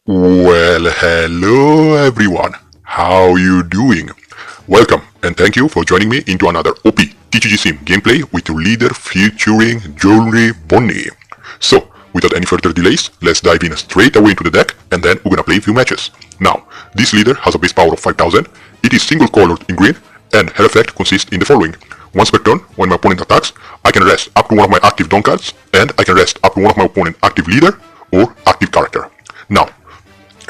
Well, hello everyone. How you doing? Welcome and thank you for joining me into another OP TCG sim gameplay with your leader featuring Jewelry Bonney. So, without any further delays, let's dive in straight away into the deck and then we're gonna play a few matches. Now, this leader has a base power of 5000, it is single colored in green, and her effect consists in the following. Once per turn, when my opponent attacks, I can rest up to one of my active Dawn cards, and I can rest up to one of my opponent's active leader or active character. Now,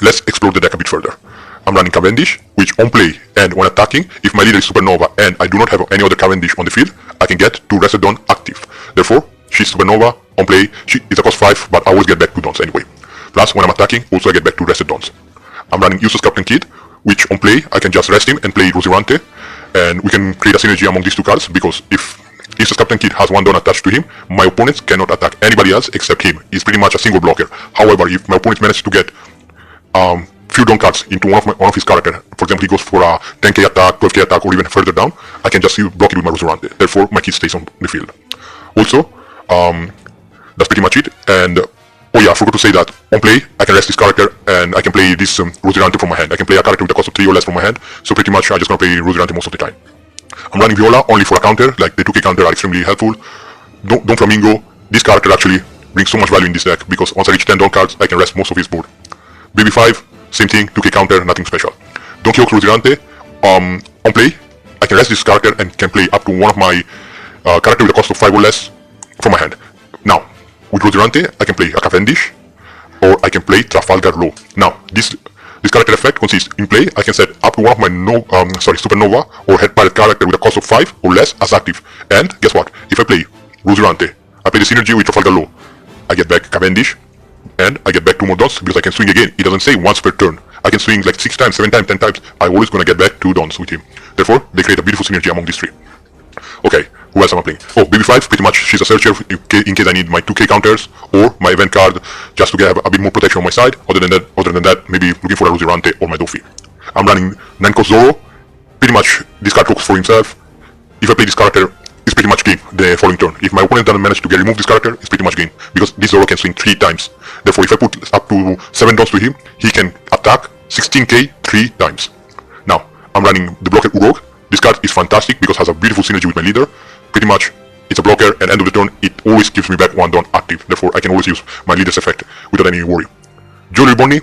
let's explore the deck a bit further. I'm running Cavendish, which on play and when attacking, if my leader is Supernova and I do not have any other Cavendish on the field, I can get 2 Rested Dawn active. Therefore, she's Supernova, on play, it's a cost 5, but I always get back 2 Dawns anyway. Plus, when I'm attacking, also I get back 2 Rested Dawns. I'm running Useless Captain Kid, which on play, I can just rest him and play Rosirante, and we can create a synergy among these two cards, because if Useless Captain Kid has 1 Dawn attached to him, my opponents cannot attack anybody else except him. He's pretty much a single blocker. However, if my opponent manages to get few Dawn cards into one of his character. For example, he goes for a 10k attack, 12k attack, or even further down, I can just block it with my Rosirante. Therefore, my kid stays on the field. Also, that's pretty much it. And oh yeah, I forgot to say that on play, I can rest this character and I can play this Rosirante from my hand. I can play a character with a cost of 3 or less from my hand. So pretty much, I just gonna play Rosirante most of the time. I'm running Viola only for a counter, like the 2k counter are extremely helpful. Don Flamingo, this character actually brings so much value in this deck because once I reach 10 Dawn cards, I can rest most of his board. Baby 5, same thing, 2k counter, nothing special. Donkey Hawk Rosirante, on play, I can rest this character and can play up to one of my character with a cost of 5 or less from my hand. Now, with Rosirante, I can play a Cavendish, or I can play Trafalgar Law. Now, this character effect consists in play, I can set up to one of my Supernova or Head Pirate character with a cost of 5 or less as active. And guess what? If I play Rosirante, I play the synergy with Trafalgar Law, I get back Cavendish, and I get back 2 more Dawns because I can swing again. It doesn't say once per turn. I can swing like 6 times, 7 times, 10 times. I'm always gonna get back 2 Dawns with him. Therefore, they create a beautiful synergy among these 3. Okay, who else am I playing? Oh, Baby 5, pretty much she's a searcher in case I need my 2k counters or my event card just to get a bit more protection on my side. Other than that, maybe looking for a Rosirante or my Dofi. I'm running 9 cost Zoro. Pretty much this card talks for himself. If I play this character, it's pretty much game the following turn. If my opponent doesn't manage to remove this character, it's pretty much game. Because this Zoro can swing 3 times. Therefore, if I put up to 7 Dawns to him, he can attack 16k 3 times. Now, I'm running the blocker Urog. This card is fantastic because it has a beautiful synergy with my leader. Pretty much, it's a blocker and end of the turn, it always gives me back 1 Dawn active. Therefore, I can always use my leader's effect without any worry. Jewelry Bonney,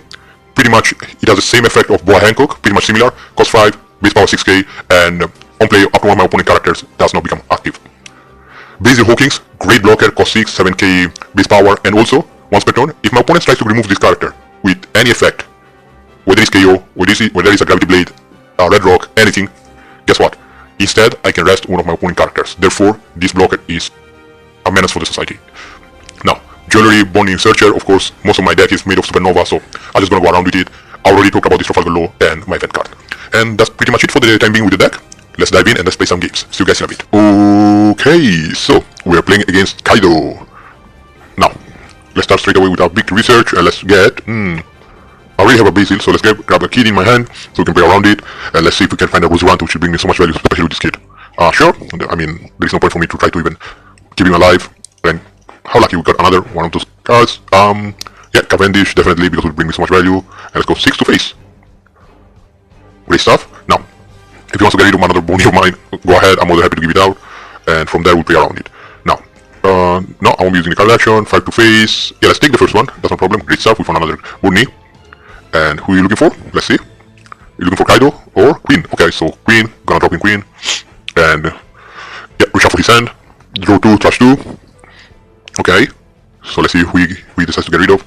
pretty much, it has the same effect of Boa Hancock, pretty much similar. Cost 5, base power 6k, and on play, up to one of my opponent characters does not become active. Basil Hawkins, great blocker, cost 6, 7k base power, and also, once per turn, if my opponent tries to remove this character with any effect, whether it's KO, whether it's a Gravity Blade, a Red Rock, anything, guess what? Instead, I can rest one of my opponent characters. Therefore, this blocker is a menace for the society. Now, Jewelry Bonney Searcher, of course, most of my deck is made of Supernova, so I'm just gonna go around with it. I already talked about this Trafalgar Law and my event card. And that's pretty much it for the time being with the deck. Let's dive in and let's play some games. See you guys in a bit. Okay, so we're playing against Kaido. Now, let's start straight away with our big research and let's get... I already have a Basil, so let's grab a kid in my hand so we can play around it. And let's see if we can find a Rosirante which will bring me so much value, especially with this kid. Sure, I mean, there is no point for me to try to even keep him alive. And how lucky we got another one of those cards. Yeah, Cavendish, definitely, because it will bring me so much value. And let's go 6 to face. Great stuff. Now, if you want to get rid of another Bonney of mine, go ahead, I'm more than happy to give it out. And from there, we'll play around it. Now, no, I won't be using the card action, 5 to face. Yeah, let's take the first one, that's no problem. Great stuff, we found another Bonney. And who are you looking for? Let's see. You're looking for Kaido or Queen? Okay, so Queen, gonna drop in Queen. And, yeah, reshuffle his hand. Draw 2, trash 2. Okay, so let's see who he decides to get rid of.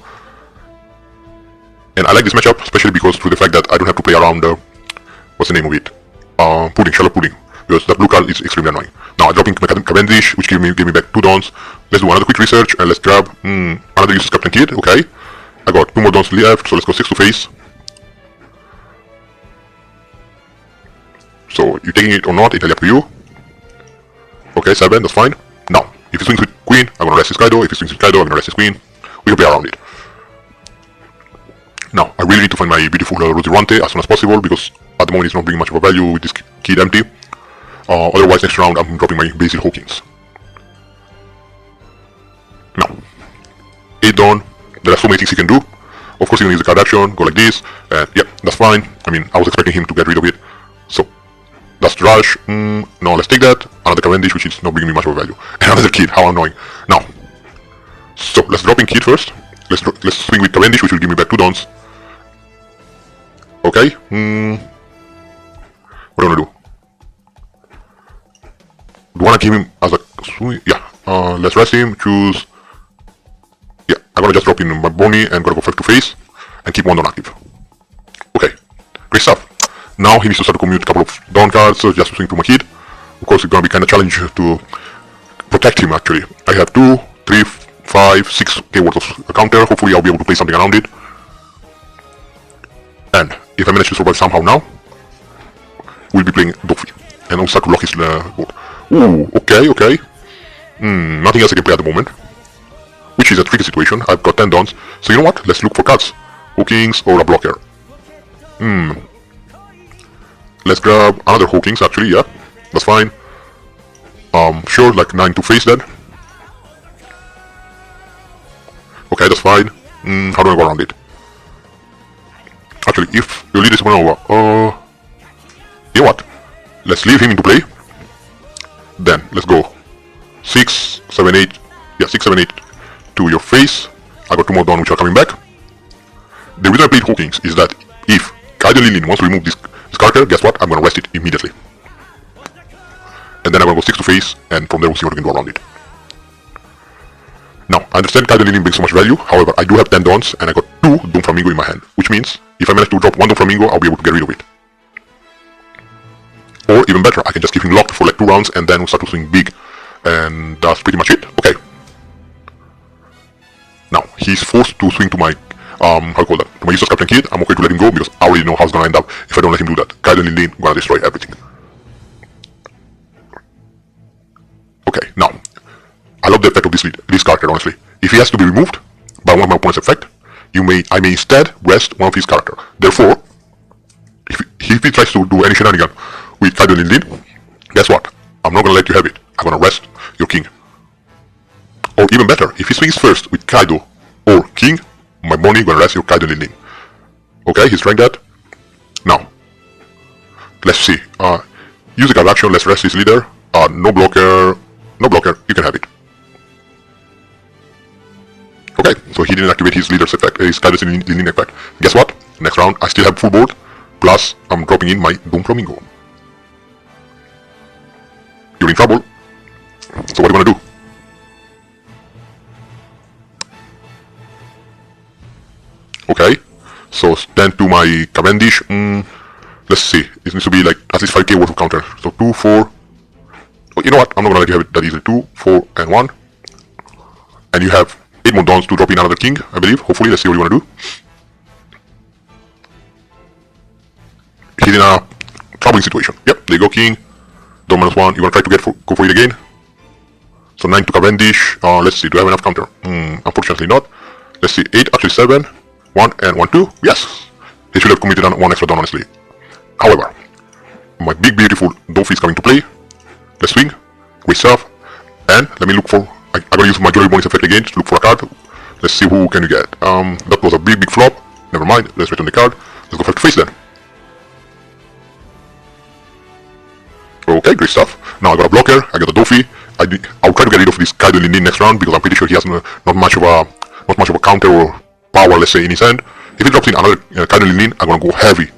And I like this matchup, especially because through the fact that I don't have to play around, what's the name of it? Pudding, Shallow Pudding. Because that blue card is extremely annoying. Now I drop in Cavendish, which gave me back 2 Dawns. Let's do another quick research and let's grab another Useless Captain Kid. Okay, I got 2 more Dawns left, so let's go 6 to face. So you're taking it or not, entirely up to you. Okay, 7, that's fine. Now, if he swings with Queen, I'm gonna rest his Kaido. If he swings with Kaido, I'm gonna rest his Queen. We can play around it. Now, I really need to find my beautiful Rosirante as soon as possible because at the moment it's not bringing much of a value with this kid empty. Otherwise, next round I'm dropping my Basil Hawkins. Now, 8 Dawn, there are so many things he can do. Of course, he's gonna use the card action, go like this, and yeah, that's fine. I mean, I was expecting him to get rid of it. So, that's Rush. No, let's take that. Another Cavendish, which is not bringing me much of a value. Another Kid, how annoying. Now, so let's drop in Kid first. Let's swing with Cavendish, which will give me back 2 dons. Okay. What do I wanna do? Do I wanna give him as a swing? Yeah. Let's rest him. Choose. Yeah, I'm gonna just drop in my Bonney and gonna go 5 to face and keep 1 don active. Okay, great stuff. Now he needs to start to commute a couple of don cards, so just swing to my Kid. Of course, it's gonna be kind of challenging to protect him actually. I have 2, 3, 5, 6k worth of counter. Hopefully I'll be able to play something around it. And if I manage to survive somehow now, we'll be playing Dofi. And I'll start to lock his board. Ooh, okay. Nothing else I can play at the moment. Which is a tricky situation. I've got 10 dons. So you know what? Let's look for cards. Hookings or a blocker. Let's grab another Hookings actually, yeah. That's fine. Sure, like 9 to face then. Okay, that's fine. How do I go around it? Actually, if you lead this one over, you know what? Let's leave him into play. Then, let's go. 6, 7, 8. Yeah, 6, 7, 8 to your face. I got 2 more done which are coming back. The reason I played Hookings is that if Kaido Lilin wants to remove this character, guess what? I'm gonna rest it immediately. And then I'm gonna go 6 to face, and from there we'll see what we can do around it. Now, I understand Kaido Lilin brings so much value, however, I do have 10 dons, and I got 2 Doom Flamingo in my hand, which means, if I manage to drop 1 Doom Flamingo, I'll be able to get rid of it. Or, even better, I can just keep him locked for like 2 rounds, and then we'll start to swing big, and that's pretty much it. Okay. Now, he's forced to swing to my, how do you call that, to my useless Captain Kid. I'm okay to let him go, because I already know how it's gonna end up if I don't let him do that. Kaido Lilin gonna destroy everything. Okay, now, I love the effect of this character, honestly. If he has to be removed by one of my opponent's effect, I may instead rest one of his character. Therefore, if he tries to do any shenanigan with Kaido Lilin, guess what? I'm not gonna let you have it. I'm gonna rest your king. Or even better, if he swings first with Kaido or king, my Bonney gonna rest your Kaido Lilin. Okay, he's trying that. Now, let's see. Use the card action, let's rest his leader. No blocker, you can have it. Okay, so he didn't activate his leader's effect, his Kaido Lilin effect. Guess what? Next round, I still have full board, plus I'm dropping in my Doom Flamingo. You're in trouble. So what do you want to do? Okay, so stand to my Cavendish. Let's see, it needs to be like at least 5k worth of counter. So 2, 4. Oh, you know what? I'm not gonna let you have it that easily. 2, 4, and 1. And you have 8 more dons to drop in another king, I believe. Hopefully, let's see what you wanna do. He's in a troubling situation. Yep, there you go, king. Don -1. You wanna try to go for it again? So 9 to Cavendish. Let's see, do I have enough counter? Unfortunately not. Let's see, 8, actually 7. 1 and 1, 2. Yes! He should have committed 1 extra don, honestly. However, my big beautiful Dofi is coming to play. Let's swing. Great stuff. And let me look for... I'm gonna use my Jewelry Bonney effect again to look for a card. Let's see who can you get. That was a big flop. Never mind. Let's return the card. Let's go 5 to face then. Okay, great stuff. Now I got a blocker. I got a Dofi. I'll try to get rid of this Kaido Lilin next round because I'm pretty sure he has not much of a counter or power, let's say, in his hand. If he drops in another Kaido Lilin, I'm gonna go heavy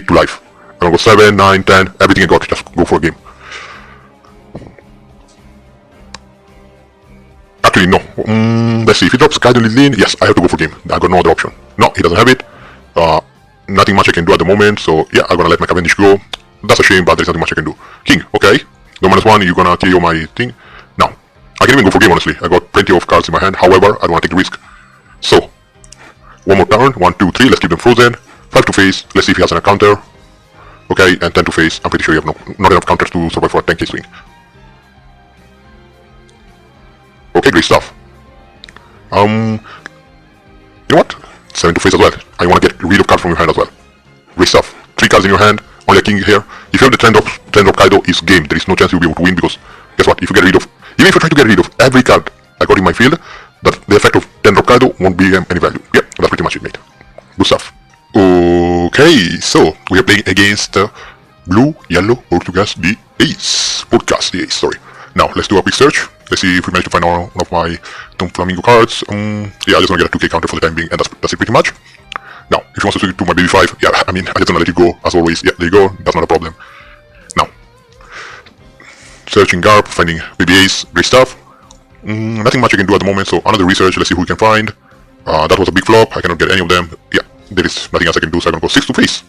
to life. I'm gonna go 7, 9, 10, everything I got, just go for a game. Actually, no. Let's see, if he drops Kaido Lilin, yes, I have to go for game. I got no other option. No, he doesn't have it. Nothing much I can do at the moment, so yeah, I'm gonna let my Cavendish go. That's a shame, but there's nothing much I can do. King, okay. No -1, you're gonna kill my thing. Now, I can even go for game, honestly. I got plenty of cards in my hand, however, I don't wanna take the risk. So, one more turn, 1, 2, 3, let's keep them frozen. 5 to face, let's see if he has a counter. Okay, and 10 to face, I'm pretty sure you have not enough counters to survive for a 10k swing. Okay, great stuff. You know what? 7 to face as well. I want to get rid of cards from your hand as well. Great stuff. 3 cards in your hand, only a king here. If you have the 10 drop Kaido, is game. There is no chance you'll be able to win because, guess what? If you get rid of, even if you try to get rid of every card I got in my field, the effect of 10 drop Kaido won't be any value. Yep, that's pretty much it, mate. Good stuff. Okay, so we are playing against Blue, Yellow, Portugas, the Ace. Podcast, the Ace, sorry. Now, let's do a quick search. Let's see if we manage to find one of my Tom Flamingo cards. Yeah, I just want to get a 2k counter for the time being, and that's it pretty much. Now, if you want to switch to my BB5, yeah, I mean, I just want to let you go, as always. Yeah, there you go, that's not a problem. Now, searching GARP, finding BB Ace, great stuff. Nothing much I can do at the moment, so another research, let's see who we can find. That was a big flop, I cannot get any of them. Yeah, there is nothing else I can do, so I'm gonna go 6 to face.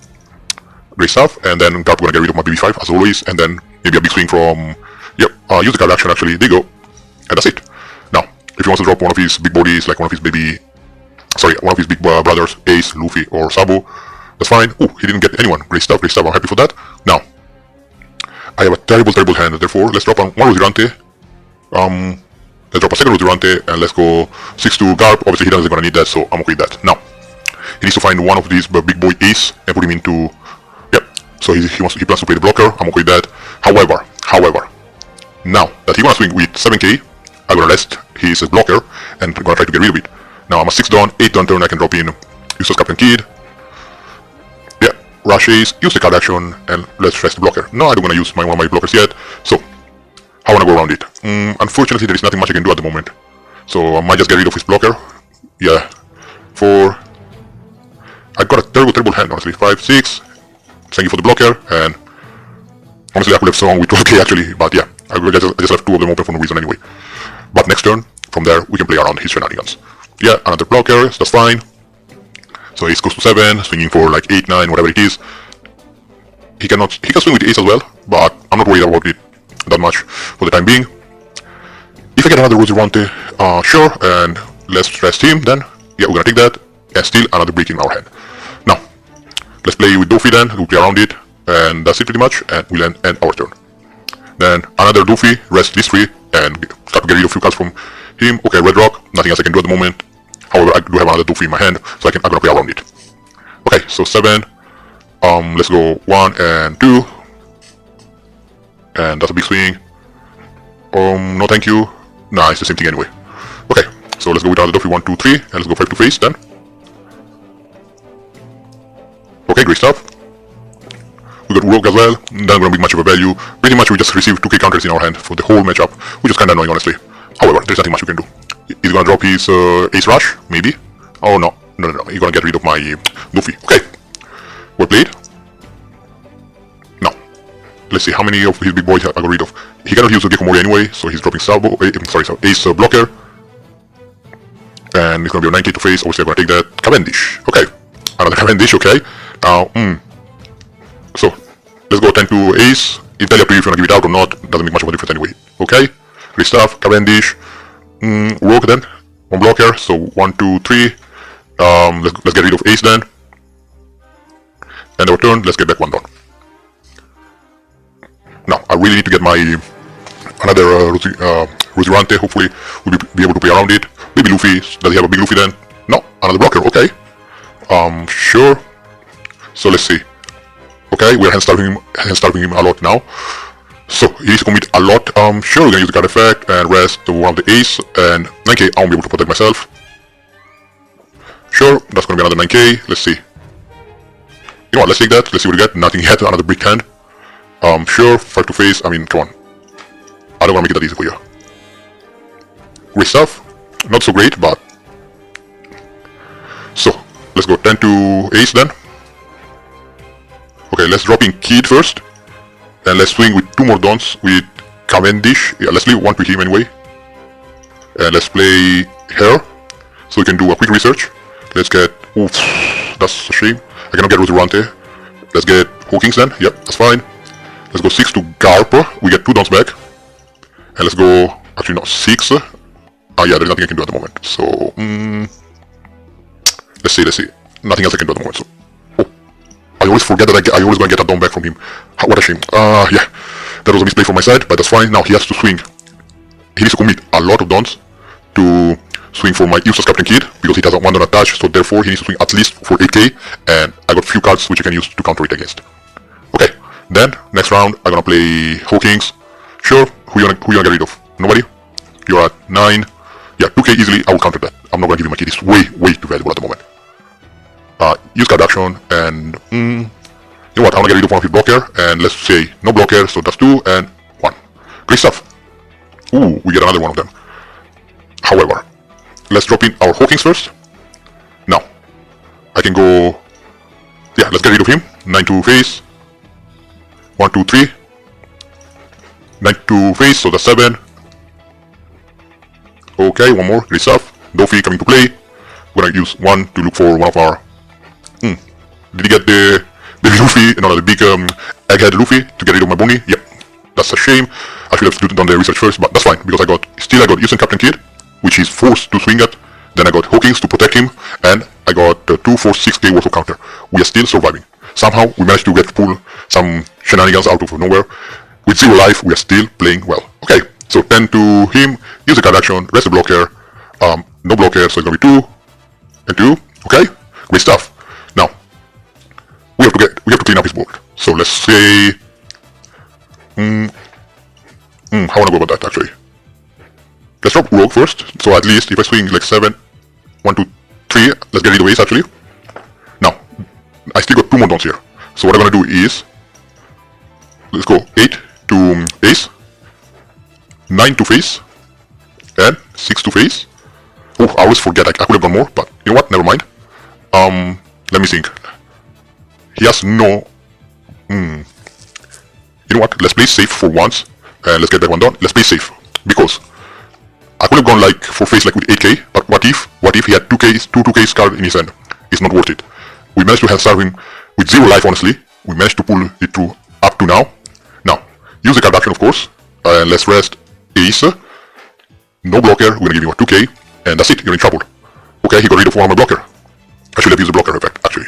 Great stuff, and then GARP gonna get rid of my BB5 as always, and then maybe a big swing from, yep, use the card action actually, there you go. And that's it. Now, if he wants to drop one of his big bodies, like one of his big brothers, Ace, Luffy, or Sabo, that's fine. Oh, he didn't get anyone. Great stuff, I'm happy for that. Now, I have a terrible hand, therefore, let's drop on one Rodirante. Let's drop a second Rodirante, and let's go 6 to GARP. Obviously, he doesn't gonna need that, so I'm okay with that. Now, he needs to find one of these big boy Ace and put him into, yep, so he plans to play the blocker, I'm okay with that. However, now that he wanna swing with 7k, I'm gonna rest his blocker, and I'm gonna try to get rid of it. Now I'm a 6 down, 8 down turn, I can drop in Useless Captain Kid. Yeah, Rush Ace, use the card action, and let's rest the blocker. No, I don't wanna use one of my blockers yet, so how wanna go around it? Unfortunately, there is nothing much I can do at the moment. So I might just get rid of his blocker. Yeah, 4. I got a terrible hand, honestly. 5, 6. Thank you for the blocker, and honestly I could have swung with 12k actually, but yeah, I just left 2 of them open for no reason anyway. But next turn, from there, we can play around his shenanigans. Yeah, another blocker, so that's fine. So ace goes to 7, swinging for like 8, 9, whatever it is. He can swing with ace as well, but I'm not worried about it that much for the time being. If I get another Rodirante, sure, and let's rest him then. Yeah, we're gonna take that, and still another brick in our hand. Now, let's play with Doofy then, we'll play around it, and that's it pretty much, and we'll end our turn. Then another Doofy, rest these 3, and start to get rid of a few cards from him. Okay, Red Rock, nothing else I can do at the moment. However, I do have another Doofy in my hand, so I'm gonna play around it. Okay, so 7, let's go 1 and 2. And that's a big swing. No thank you. Nah, it's the same thing anyway. Okay, so let's go with another Doofy 1, 2, 3, and let's go 5 to face then. Okay, great stuff. We got Rogue as well, not gonna be much of a value. Pretty much we just received 2k counters in our hand for the whole matchup, which is kinda annoying honestly. However, there's nothing much we can do. He's gonna drop his Ace Rush, maybe? Oh no, he's gonna get rid of my Luffy. Okay, well played. Now, let's see how many of his big boys I got rid of. He cannot use the Gekomori anyway, so he's dropping Ace blocker. And it's gonna be a 9k to face, obviously I'm gonna take that. Cavendish, okay. Another Cavendish, okay. Now, so, let's go 10 to Ace. Entirely up to you if you wanna give it out or not, doesn't make much of a difference anyway. Okay, great stuff, Cavendish. Rogue then, one blocker, so 1, 2, 3. Let's get rid of Ace then. And our turn, let's get back 1 down. Now, I really need to get my another Rodirante, hopefully we'll be able to play around it. Maybe Luffy, does he have a big Luffy then? No, another blocker, okay. Sure. So let's see. Okay, we're hand starving him a lot now. So he needs to commit a lot. Sure, we're gonna use the card effect and rest one of the Ace, and 9k, I won't be able to protect myself. Sure, that's gonna be another 9k, let's see. You know what, let's take that, let's see what we get. Nothing yet, another brick hand. Sure, 5 to face, I mean, come on. I don't wanna make it that easy for you. Great stuff, not so great, but... So, let's go 10 to Ace then. Okay, let's drop in Kid first. And let's swing with 2 more dons with Cavendish. Yeah, let's leave 1 to him anyway. And let's play Hair, so we can do a quick research. Let's get... Oof, that's a shame. I cannot get Rodirante. Let's get Hawkins then. Yep, that's fine. Let's go 6 to GARP. We get 2 dons back. And let's go... Actually, no, 6. Yeah, there's nothing I can do at the moment. So... Let's see. Nothing else I can do at the moment, so... I always forget that I always gonna get a down back from him. What a shame. Yeah, that was a misplay from my side, but that's fine. Now he has to swing. He needs to commit a lot of dons to swing for my useless Captain Kid, because he doesn't want to attach, so therefore he needs to swing at least for 8k, and I got few cards which I can use to counter it against. Okay, then, next round, I'm gonna play Hawkins. Sure, who you gonna get rid of? Nobody? You're at 9. Yeah, 2k easily, I will counter that. I'm not gonna give him my kid, it's way too valuable at the moment. use card action, and you know what, I want to get rid of one of his blocker, and let's say no blocker, so that's 2 and 1. Great stuff. Ooh, we get another one of them. However, let's drop in our Hawkins first. Now, I can go, yeah, let's get rid of him. 9-2 face, 1-2-3, 9-2 face, so that's 7. Okay, one more, great stuff. Doffy coming to play. We're gonna use 1 to look for one of our... Did he get the baby Luffy, the big egghead Luffy to get rid of my Bonnie? Yep, that's a shame. I should have done the research first, but that's fine, because I got Houston Captain Kid, which is forced to swing at. Then I got Hawkins to protect him, and I got 2 for 6k worth of counter. We are still surviving. Somehow we managed to get pull some shenanigans out of nowhere. With 0 life, we are still playing well. Okay, so 10 to him, use the card action, rest the blocker, no blocker, so it's gonna be 2 and 2. Okay, great stuff. Now we have to clean up his board. So let's say, how I wanna go about that actually. Let's drop Rogue first. So at least if I swing like 7, 1, 2, 3, let's get rid of Ace actually. Now I still got 2 more dons here. So what I'm gonna do is, let's go 8 to Ace, 9 to face, and 6 to face. Oh, I always forget, I could have done more, but you know what, never mind. Let me think. He has no... You know what, let's play safe for once, and let's get that one done. Let's play safe, because I could have gone like for face like with 8k, but what if he had 2 2k card in his hand? It's not worth it. We managed to have serve him with 0 life, honestly. We managed to pull it through up to now. Now, use the card action of course, and let's rest Ace. No blocker, we're gonna give him a 2k, and that's it, you're in trouble. Okay, he got rid of one of my blocker. I should have used the blocker effect, actually.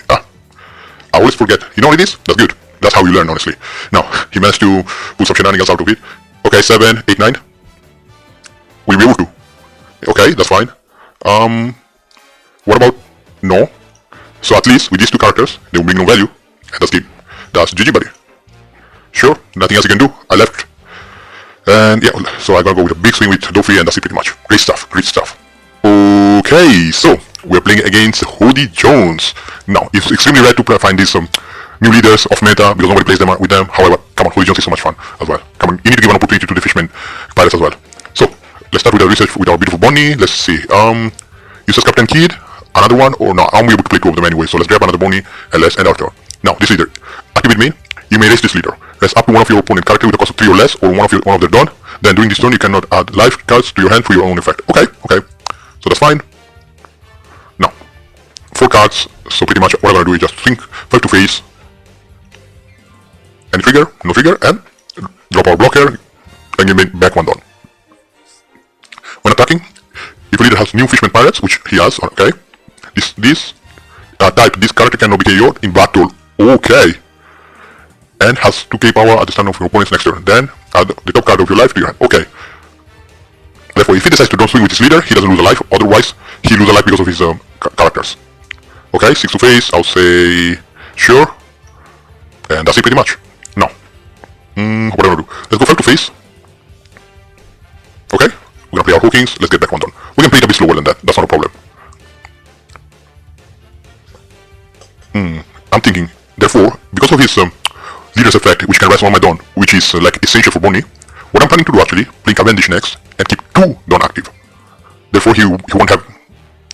I always forget. You know what it is? That's good. That's how you learn, honestly. Now, he managed to pull some shenanigans out of it. Okay, 7, 8, 9. We'll be able to. Okay, that's fine. What about no? So at least with these 2 characters, they will bring no value. And that's good. That's GG, buddy. Sure, nothing else you can do. I left. And yeah, so I'm gonna go with a big swing with Doffy, and that's it pretty much. Great stuff, great stuff. Okay, so we're playing against Hoodie Jones. Now, it's extremely rare to find these new leaders of meta, because nobody plays them with them. However, come on, Hoodie Jones is so much fun as well. Come on, you need to give an opportunity to the Fishman Pirates as well. So, let's start with our research with our beautiful Bonnie. Let's see, uses Captain Kid, another one, or no, I'm able to play 2 of them anyway, so let's grab another Bonnie, and let's end our turn. Now, this leader, activate main, you may raise this leader. Raise up to one of your opponent character with a cost of 3 or less, or one of their done. Then during this turn, you cannot add life cards to your hand for your own effect. Okay, so that's fine. Now, 4 cards, so pretty much what I'm gonna do is just think 5 to face, any trigger, no trigger, and drop our blocker, and give back 1 done. When attacking, if your leader has new Fishman Pirates, which he has, okay, this character cannot be KO'd in battle, okay, and has 2k power at the start of your opponent's next turn. Then add the top card of your life to your hand. Okay. Therefore, if he decides to don't swing with his leader, he doesn't lose a life. Otherwise, he loses a life because of his characters. Okay, 6 to face, I'll say sure, and that's it pretty much. Now, what am I gonna do? Let's go 5 to face. Okay, we're gonna play our Hawkins. Let's get back 1 done. We can play it a bit slower than that. That's not a problem. I'm thinking, therefore, because of his leader's effect, which can rest on my Dawn, which is like essential for Bonnie, what I'm planning to do actually, play Cavendish next, and keep 2 Dawn active. Therefore he won't have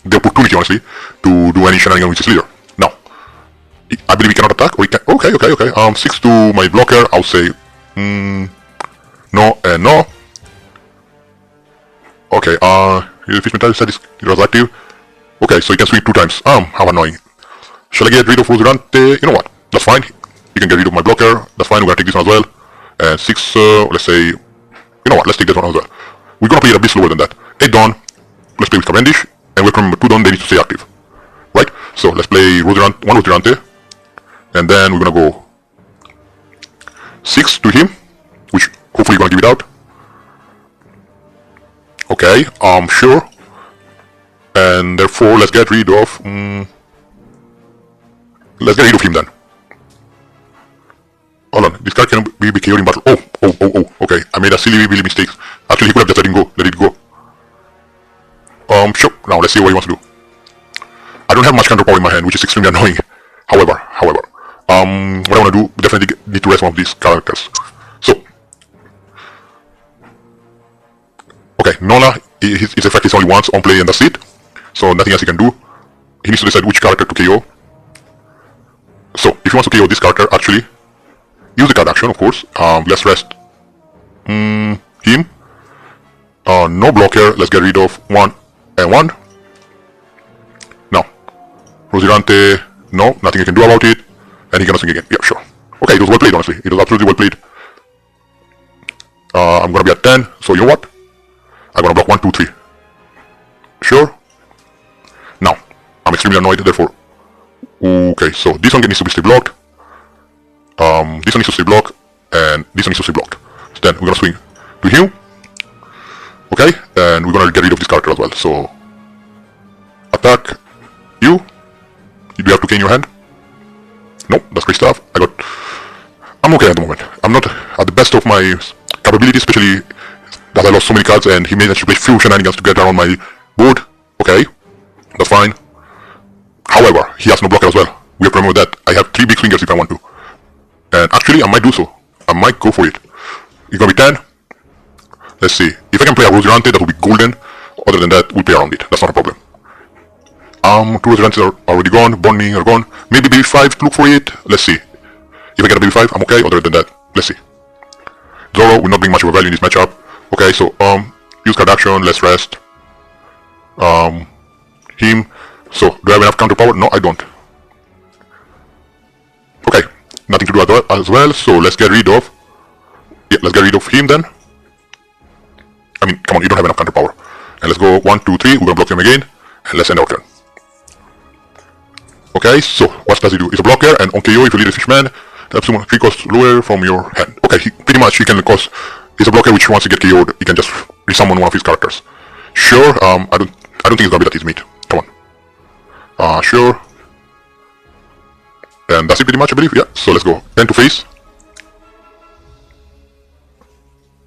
the opportunity, honestly, to do any shenanigans with his leader. Now, I believe he cannot attack, or he can, okay, 6 to my blocker, I'll say, no and no. Okay, the Fishman Pirates said it was active. Okay, so he can swing 2 times, how annoying. Shall I get rid of Rosurante? You know what, that's fine. You can get rid of my blocker, that's fine, we're gonna take this one as well. And 6, let's say, you know what, let's take that one as well. We're gonna play it a bit slower than that. 8 Dawn, let's play with Cavendish, and we remember 2 Dawn, they need to stay active. Right? So let's play one Rosurante, and then we're gonna go 6 to him, which hopefully you're gonna give it out. Okay, sure. And therefore, let's get rid of, let's get rid of him then. Hold on, this card cannot be KO'd in battle. Oh, okay. I made a silly mistake. Actually, he could have just let it go. Sure. Now, let's see what he wants to do. I don't have much counterpower in my hand, which is extremely annoying. However, what I want to do, we definitely need to rest one of these characters. So, okay, Nola, his effect is only once on play and that's it. So nothing else he can do. He needs to decide which character to KO. So, if he wants to KO this character, actually, use the card action, of course. Let's rest him. No blocker, let's get rid of 1 and 1. Now, Rosirante, no, nothing he can do about it. And he cannot swing again. Yeah, sure. Okay, it was well played, honestly. It was absolutely well played. I'm gonna be at 10, so you know what? I'm gonna block 1, 2, 3. Sure. Now, I'm extremely annoyed, therefore. Okay, so this one needs to be stay blocked. This one needs to stay blocked, and this one needs to stay blocked. So then we're gonna swing to him. Okay, and we're gonna get rid of this character as well. So attack you. You do have 2k in your hand. Nope, that's great stuff. I'm okay at the moment. I'm not at the best of my capabilities, especially that I lost so many cards and he managed to play few shenanigans to get around my board. Okay, that's fine. However, he has no blocker as well. We have to remember that I have 3 big swingers if I want to. And actually, I might do so. I might go for it. It's gonna be 10. Let's see. If I can play a Rosirante, that will be golden. Other than that, we'll play around it. That's not a problem. 2 Rosirantes are already gone. Bonney are gone. Maybe baby 5 to look for it. Let's see. If I get a baby 5, I'm okay. Other than that, let's see. Zoro will not bring much of a value in this matchup. Okay, so use card action. Let's rest. Him. So do I have enough counter power? No, I don't. Okay, nothing to do as well. So let's get rid of. Yeah, let's get rid of him then. I mean, come on, you don't have enough counter power. And let's go 1, 2, 3. We're gonna block him again, and let's end our turn. Okay, so what does he do? It's a blocker, and on KO, if you lead a fishman, that's 3 costs lower from your hand. Okay, pretty much he can cost. It's a blocker which once he gets KO'd, he can just resummon one of his characters. Sure, I don't think it's gonna be that easy meat. Come on. Sure. And that's it pretty much, I believe. Yeah. So let's go 10 to face.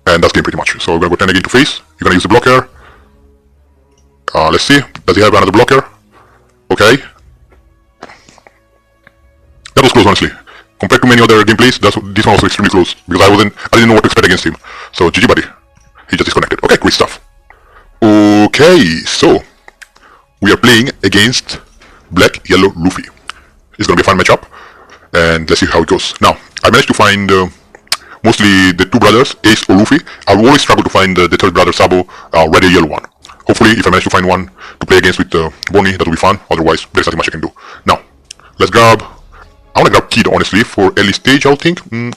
And that's game pretty much. So we're gonna go 10 again to face. You're gonna use the blocker. Let's see. Does he have another blocker? Okay. That was close, honestly. Compared to many other gameplays, this one was extremely close because I didn't know what to expect against him. So GG buddy. He just disconnected. Okay, great stuff. Okay, so we are playing against Black Yellow Luffy. It's gonna be a fun matchup, and let's see how it goes. Now, I managed to find mostly the 2 brothers, Ace or Luffy. I will always struggle to find the 3rd brother, Sabo, red or yellow one. Hopefully, if I manage to find one to play against with Bonney, that will be fun. Otherwise, there's nothing much I can do. Now, let's grab. I want to grab Kid, honestly, for early stage, I think. You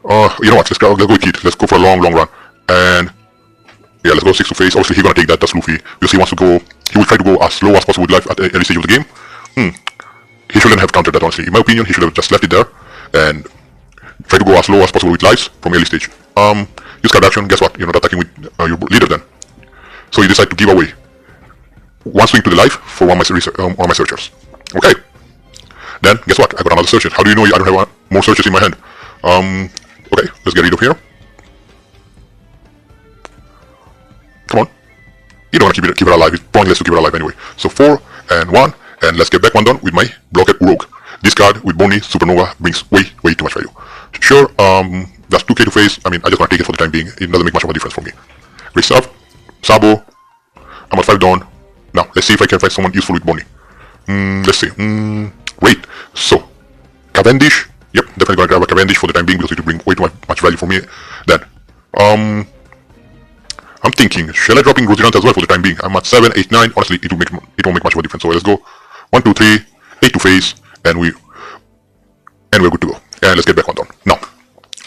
know what? Let's go with Kid. Let's go for a long run. And yeah, let's go 6 to face. Obviously, he's gonna take that. That's Luffy. Because he wants to go. He will try to go as slow as possible with life at the early stage of the game. He shouldn't have countered that, honestly. In my opinion, he should have just left it there and try to go as low as possible with lives from early stage. Use card action. Guess what? You're not attacking with your leader then. So you decide to give away 1 swing to the life for one of my searchers. Okay. Then, guess what? I got another searcher. How do you know I don't have more searchers in my hand? Okay, let's get rid of here. Come on. You don't want to keep it alive. It's pointless to keep it alive anyway. So 4 and 1, and let's get back 1 done with my blocked Urok. This card with Bonney, Supernova brings way too much value. Sure, that's 2k to face. I mean, I just want to take it for the time being. It doesn't make much of a difference for me. Great stuff. Sabo. I'm at 5 down. Now, let's see if I can find someone useful with Bonney. Let's see. Wait, so Cavendish, yep, definitely gonna grab a Cavendish for the time being because it will bring way too much value for me. Then, I'm thinking, shall I drop in Rosirante as well for the time being? I'm at 7, 8, 9. Honestly, it won't make much of a difference. So let's go 1, 2, 3, 8 to face, and we're good to go. And let's get back 1 down. Now,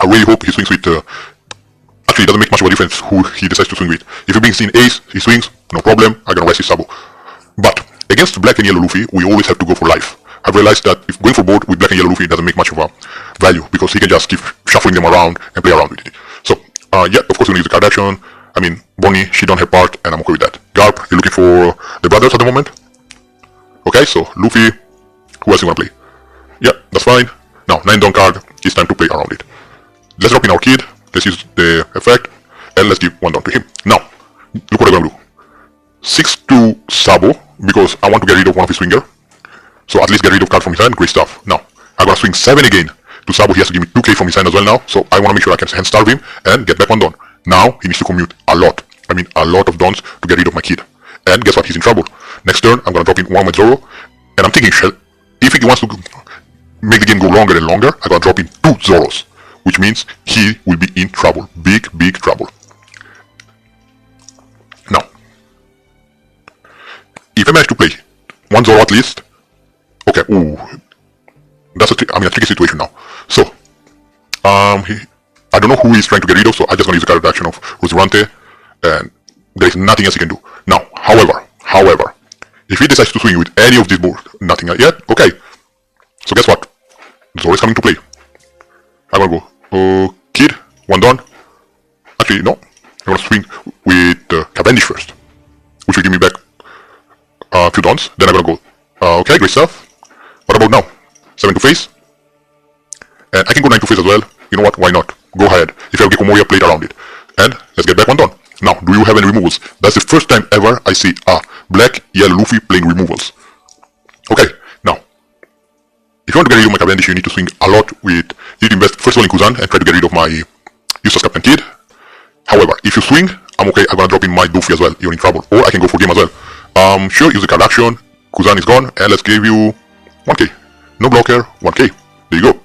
I really hope he swings with. Actually, it doesn't make much of a difference who he decides to swing with. If he brings in Ace, he swings, no problem. I'm gonna rest his Sabo. But against Black and Yellow Luffy, we always have to go for life. I've realized that if going for board with Black and Yellow Luffy doesn't make much of a value because he can just keep shuffling them around and play around with it. So, yeah, of course, we're gonna use the card action. I mean, Bonney, she done her part, and I'm okay with that. Garp, you're looking for the brothers at the moment. Okay, so Luffy, who else you wanna play? Yeah, that's fine. Now, 9 down card, it's time to play around it. Let's drop in our Kid, let's use the effect, and let's give 1 down to him. Now, look what I'm gonna do. 6 to Sabo, because I want to get rid of one of his swinger. So at least get rid of card from his hand. Great stuff. Now I'm gonna swing 7 again to Sabo. He has to give me 2k from his hand as well now. So I want to make sure I can hand starve him and get back one Don. Now he needs to commute a lot. I mean a lot of Dons to get rid of my kid. And guess what? He's in trouble. Next turn I'm gonna drop in one with Zoro. And I'm thinking, if he wants to make the game go longer and longer, I'm gonna drop in 2 Zoros, which means he will be in trouble. Big trouble. Now, if I manage to play one Zoro at least, okay, ooh, that's a tricky situation now. So, I don't know who he's trying to get rid of, so I'm just gonna use the card action of Rosurante, and there is nothing else he can do. Now, however, if he decides to swing with any of these boards, nothing yet, okay. So guess what? Zoro is coming to play. I'm gonna go, Kid, one Don. Actually, no. I'm gonna swing with Cavendish first, which will give me back a few Dons. Then I'm gonna go, okay, great stuff. What about now? 7 to face. And I can go 9 to face as well. You know what? Why not? Go ahead. If you have Gekko Moria, play it around it. And let's get back one Don. Now, do you have any removals? That's the first time ever I see a black, yellow Luffy playing removals. Okay, now, if you want to get rid of my Cavendish, you need to swing a lot with, you need to invest first of all in Kuzan and try to get rid of my useless Captain Kid. However, if you swing, I'm okay, I'm gonna drop in my Doofy as well, you're in trouble. Or I can go for game as well. Sure, use the card action, Kuzan is gone, and let's give you 1k. No blocker, 1k. There you go.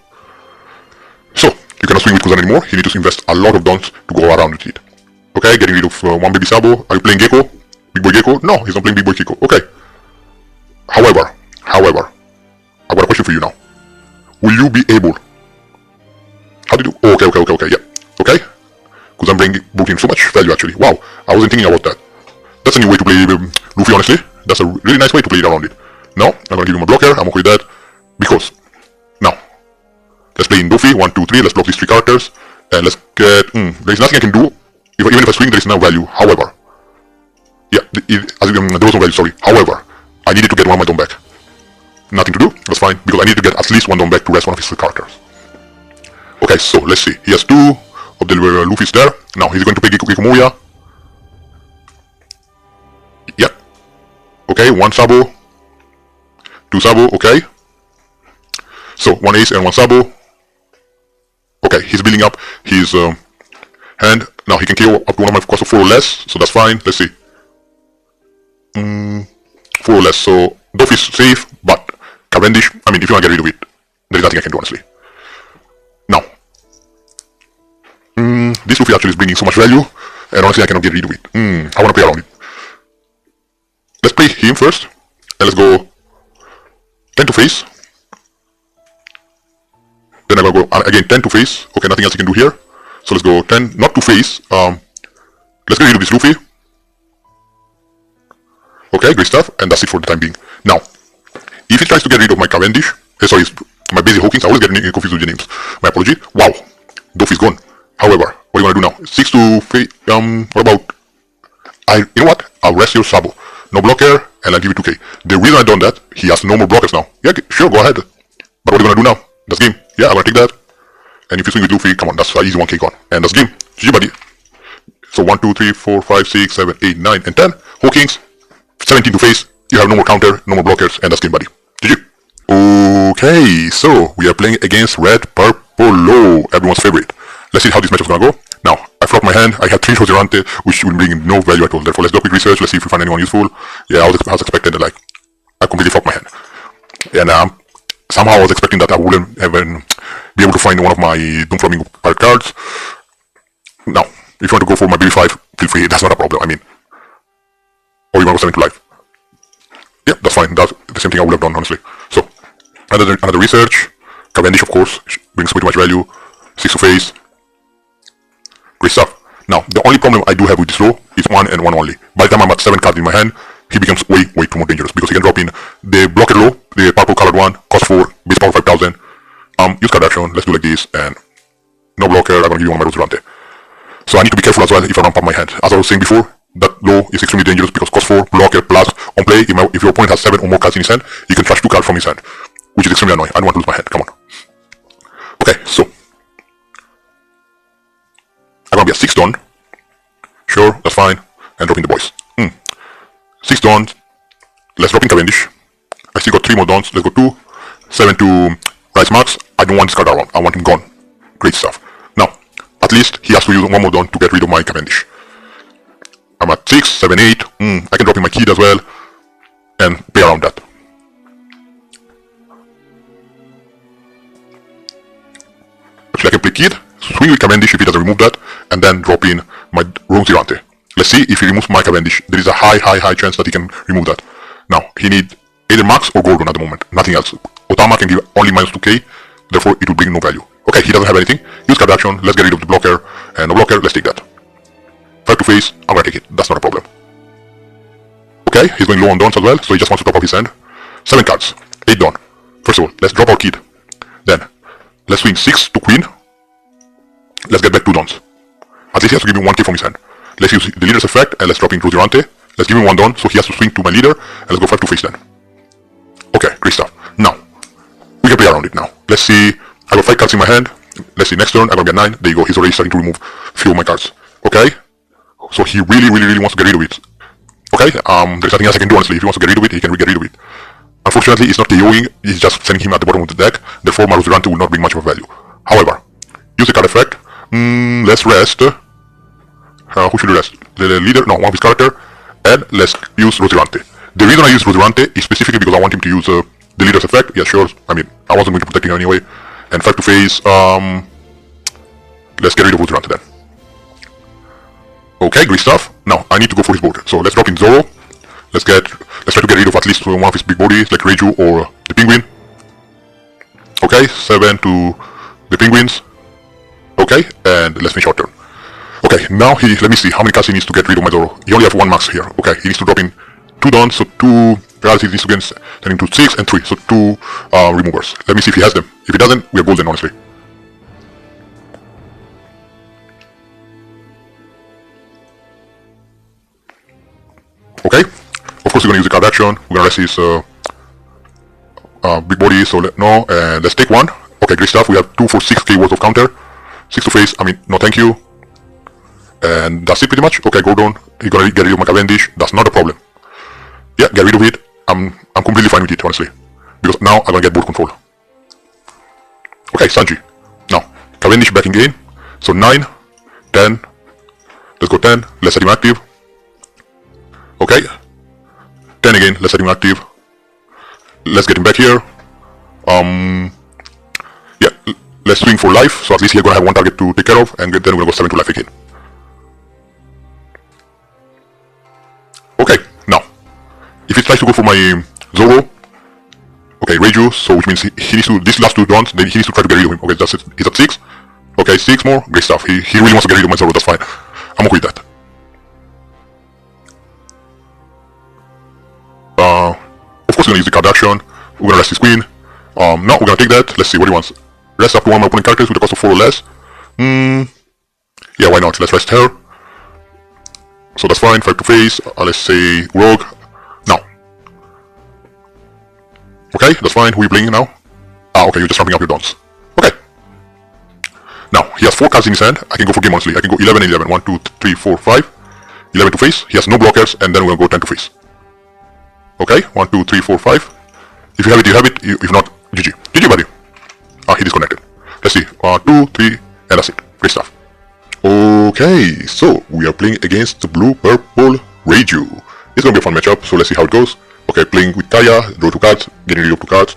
So, you cannot swing with Kuzan anymore, you need to invest a lot of Dons to go around with it. Okay, getting rid of one baby Sabo. Are you playing Gekko? Big boy Gekko? No, he's not playing Big boy Gekko. Okay. However, I've got a question for you now. Will you be able? How did you? Oh, okay, yeah. Okay. Because I'm booking so much value actually. Wow, I wasn't thinking about that. That's a new way to play Luffy, honestly. That's a really nice way to play it around it. Now, I'm gonna give him a blocker. I'm okay with that. Because, now, let's play in Doofy. 1, 2, 3. Let's block these 3 characters. And let's get. There's nothing I can do. Even if I swing, there is no value. However, yeah, there was no value, sorry. However, I needed to get one of my Dom back. Nothing to do, that's fine, because I need to get at least one Dom back to rest one of his characters. Okay, so let's see. He has 2 of the Luffy's there. Now, he's going to pick Gekko Moria. Yep. Okay, 1 Sabo. 2 Sabo, okay. So, 1 Ace and 1 Sabo. Okay, he's building up his hand. Now he can KO up to one of my cost of 4 or less, so that's fine. Let's see. 4 or less, so Doff is safe, but Cavendish, I mean, if you want to get rid of it, there is nothing I can do, honestly. Now, this Luffy actually is bringing so much value, and honestly I cannot get rid of it. I want to play around it. Let's play him first, and let's go 10 to face. Then I'm going to go, again, 10 to face. Okay, nothing else you can do here. So let's go 10, not to face. Let's get rid of this Luffy. Okay, great stuff, and that's it for the time being. Now, if he tries to get rid of my Cavendish, sorry, my basic Hawkins, I always get confused with the names. My apology. Wow, Doff is gone. However, what are you gonna do now? 6 to face. What about? You know what? I'll rest your Sabo. No blocker, and I'll give you 2k. The reason I done that, he has no more blockers now. Yeah, sure, go ahead. But what are you gonna do now? That's game. Yeah, I'm gonna take that. And if you swing with Luffy, come on, that's an easy 1k gone. And that's game. GG, buddy. So 1, 2, 3, 4, 5, 6, 7, 8, 9, and 10. Hawkins, 17 to face. You have no more counter, no more blockers, and that's game, buddy. GG. Okay, so we are playing against Red Purple Low, everyone's favorite. Let's see how this match is gonna go. Now, I flopped my hand. I had 3 Rosurante, which will bring no value at all. Therefore, let's do a quick research. Let's see if we find anyone useful. Yeah, I was expecting that, like, I completely flopped my hand. And somehow I was expecting that I wouldn't even be able to find one of my Doom Flamingo pirate cards. Now, if you want to go for my BB5, feel free, that's not a problem, I mean. Or you want to go 7 to life. Yeah, that's fine, that's the same thing I would have done, honestly. So, another research. Cavendish, of course, brings way too much value. 6 to face. Great stuff. Now, the only problem I do have with this row is 1 and 1 only. By the time I'm at 7 cards in my hand, he becomes way too more dangerous, because he can drop in the blocker low, the purple colored one, cost 4, base power 5000. Use card action, let's do like this, and no blocker, I'm gonna give you one of my Rosurante. So I need to be careful as well if I ramp up my hand. As I was saying before, that low is extremely dangerous because cost 4, blocker, plus, on play, if your opponent has 7 or more cards in his hand, you can trash 2 cards from his hand, which is extremely annoying. I don't want to lose my hand, come on. Okay, so I'm gonna be a 6 Don. Sure, that's fine, and drop in the boys. 6 Don, let's drop in Cavendish. I still got 3 more dons. Let's go 2, 7 to Rice Max. I don't want this card around. I want him gone. Great stuff. Now, at least he has to use 1 more don to get rid of my Cavendish. I'm at 6, 7, 8. I can drop in my Kid as well and play around that. Actually, I can play Kid, swing with Cavendish if he doesn't remove that, and then drop in my Ronzirante. Let's see if he removes my Cavendish. There is a high chance that he can remove that. Now, he needs either Max or Gordon at the moment, nothing else. Otama can give only minus 2k, therefore it will bring no value. Okay, he doesn't have anything. Use card action, let's get rid of the blocker, and no blocker, let's take that. 5 to face, I'm gonna take it, that's not a problem. Okay, he's going low on dons as well, so he just wants to top up his hand. 7 cards, 8 don. First of all, let's drop our Kid. Then, let's swing 6 to Queen. Let's get back 2 dons. At least he has to give me 1k from his hand. Let's use the leader's effect, and let's drop in Ronzirante. Let's give him 1 don, so he has to swing to my leader, and let's go 5 to face then. Okay, great stuff. Now, we can play around it now. Let's see, I got 5 cards in my hand. Let's see, next turn, I'm gonna get 9. There you go, he's already starting to remove a few of my cards. Okay, so he really wants to get rid of it. Okay, there's nothing else I can do honestly. If he wants to get rid of it, he can get rid of it. Unfortunately, it's not KOing, it's just sending him at the bottom of the deck, therefore my Ronzirante will not bring much of a value. However, use the card effect. Let's rest. Who should we rest? The leader, no, one of his character, and let's use Ronzirante. The reason I use Ronzirante is specifically because I want him to use the leader's effect. Yeah, sure, I mean, I wasn't going to protect him anyway. And 5 to face, let's get rid of Ronzirante then. Okay, great stuff. Now, I need to go for his board. So let's drop in Zoro. Let's try to get rid of at least one of his big bodies, like Reiju or the Penguin. Okay, 7 to the Penguins. Okay, and let's finish our turn. Okay, now let me see how many cards he needs to get rid of my Zoro. He only has 1 max here. Okay, he needs to drop in 2 dons, so 2 paralysis he needs to get turn into 6 and 3, so 2 removers. Let me see if he has them. If he doesn't, we are golden, honestly. Okay, of course we're gonna use the card action. We're gonna rest his big body, so no, and let's take 1. Okay, great stuff. We have 2 for 6k worth of counter. 6 to face, I mean, no thank you. And that's it pretty much. Okay, Gordon, you're gonna get rid of my Cavendish, that's not a problem. Yeah, get rid of it. I'm completely fine with it, honestly. Because now I'm gonna get board control. Okay, Sanji. Now, Cavendish back in game. So 9, 10. Let's go 10. Let's set him active. Okay. 10 again. Let's set him active. Let's get him back here. Yeah, let's swing for life. So at least he's gonna have 1 target to take care of. And then we're gonna go 7 to life again. Okay, now, if he tries to go for my Zoro, okay, Reiju, so which means he needs to, this last 2 dons, then he needs to try to get rid of him. Okay, that's it, he's at 6. Okay, 6 more, great stuff. He really wants to get rid of my Zoro, that's fine. I'm okay with that. Of course we're gonna use the card action, we're gonna rest his queen. Now we're gonna take that, let's see what he wants. Rest up to 1 of my opponent characters with a cost of 4 or less. Yeah, why not, let's rest her. So that's fine, 5 to face, let's say Rogue. Now. Okay, that's fine, who are you playing now? Ah, okay, you're just ramping up your dons. Okay. Now, he has 4 cards in his hand, I can go for game honestly. I can go 11 and 11, 1, 2, 3, 4, 5. 11 to face, he has no blockers, and then we're gonna go 10 to face. Okay, 1, 2, 3, 4, 5. If you have it, you have it, if not, GG. GG buddy. Ah, he disconnected. Let's see, 2, 3, and that's it. Great stuff. Okay, so we are playing against the blue-purple Reiju. It's gonna be a fun matchup, so let's see how it goes. Okay, playing with Kaya, draw 2 cards, getting rid of 2 cards.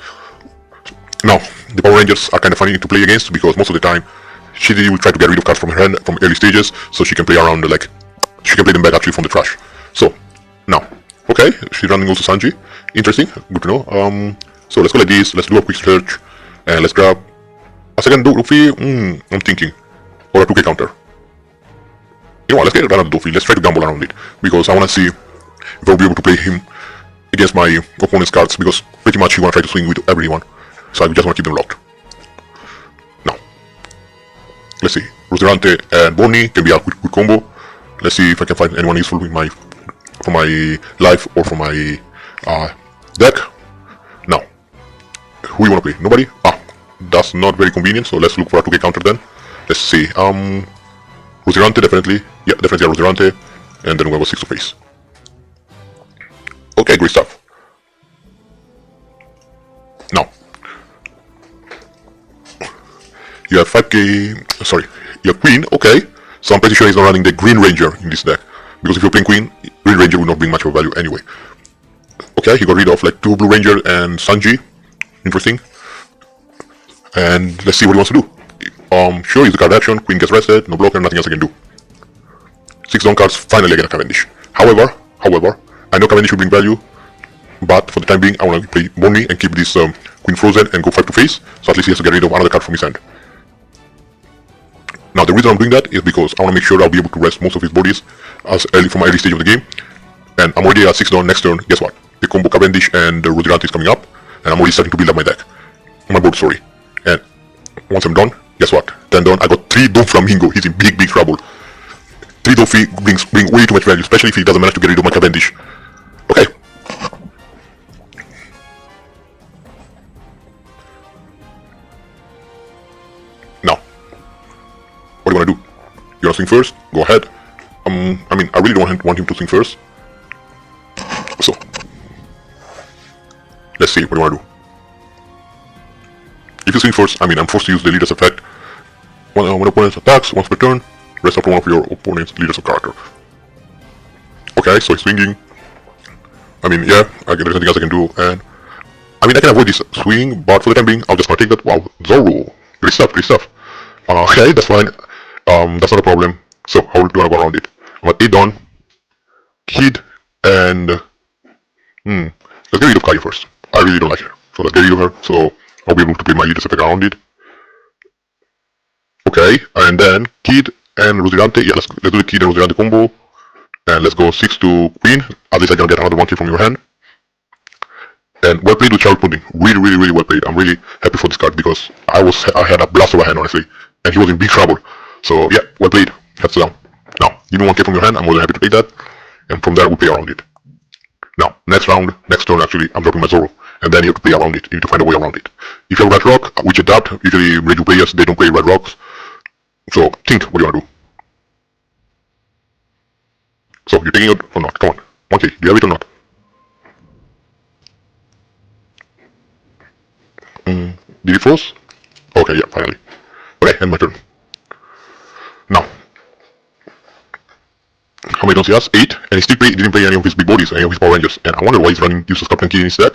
Now, the Power Rangers are kind of funny to play against because most of the time she will try to get rid of cards from her hand from early stages, so she can play around like she can play them back actually from the trash. So now, okay, she's running also Sanji. Interesting, good to know. So let's go like this. Let's do a quick search and let's grab a second Luffy. I'm thinking, or a 2k counter. You know what, let's get another Luffy. Let's try to gamble around it because I want to see if I'll be able to play him against my opponent's cards because pretty much he want to try to swing with everyone. So I just want to keep them locked. Now, let's see. Ronzirante and Bonney can be a quick combo. Let's see if I can find anyone useful with for my life or for my deck. Now, who you want to play? Nobody? Ah, that's not very convenient. So let's look for a 2k counter then. Let's see. Ronzirante definitely. Yeah, definitely a Ronzirante. And then we'll go 6 to face. Okay, great stuff. Now, you have 5k, sorry, you have queen, okay. So I'm pretty sure he's not running the green ranger in this deck. Because if you're playing queen, green ranger will not bring much of value anyway. Okay, he got rid of like 2 blue ranger and Sanji. Interesting. And let's see what he wants to do. Sure, he's the card action, queen gets rested, no blocker, nothing else I can do. 6 down cards, finally I get a Cavendish. However, I know Cavendish will bring value, but for the time being I want to play Bonney and keep this queen frozen and go 5 to face, so at least he has to get rid of another card from his hand. Now the reason I'm doing that is because I want to make sure I'll be able to rest most of his bodies from my early stage of the game. And I'm already at 6 down next turn, guess what? The combo Cavendish and Rodirante is coming up, and I'm already starting to build up my deck. My board, sorry. And once I'm done, guess what? 10 down, I got 3 Don Flamingo, he's in big trouble. 3 Don bring way too much value, especially if he doesn't manage to get rid of my Cavendish. Okay. Now, what do you want to do? You want to swing first? Go ahead. I mean, I really don't want him to swing first. So, let's see what do you want to do. If you swing first, I mean, I'm forced to use the leader's effect. When opponent attacks, once per turn, rest after one of your opponent's leaders of character. Okay, so he's swinging. I mean, yeah, there's nothing else I can do, and I mean, I can avoid this swing, but for the time being, I'll just not take that. Wow, Zoro, great stuff. Okay, that's fine. That's not a problem. So, how do I go around it? I'm at 8 down, Kid, and let's get rid of Kai first. I really don't like her, so let's get rid of her. So I'll be able to play my leader's effect around it. Okay, and then Kid and Rodirante. Yeah, let's do the Kid and Rodirante combo. And let's go 6 to Queen. At least I can get another 1k from your hand. And well played with Child Pudding. Really well played. I'm really happy for this card because I had a blast of a hand, honestly. And he was in big trouble. So yeah, well played. Heads down. Now, give me 1k from your hand. I'm more than happy to take that. And from there, we'll play around it. Now, next turn actually, I'm dropping my Zoro. And then you have to play around it. You need to find a way around it. If you have Red Rock, which adapt, usually Reju players, they don't play Red Rocks. So, think what do you want to do. So, you're taking it or not? Come on. 1k, do you have it or not? Did it froze? Okay, yeah, finally. Okay, end my turn. Now, how many downs he has? 8, and he still didn't play any of his big bodies, any of his Power Rangers. And I wonder why he's running useless Captain Kid in his deck.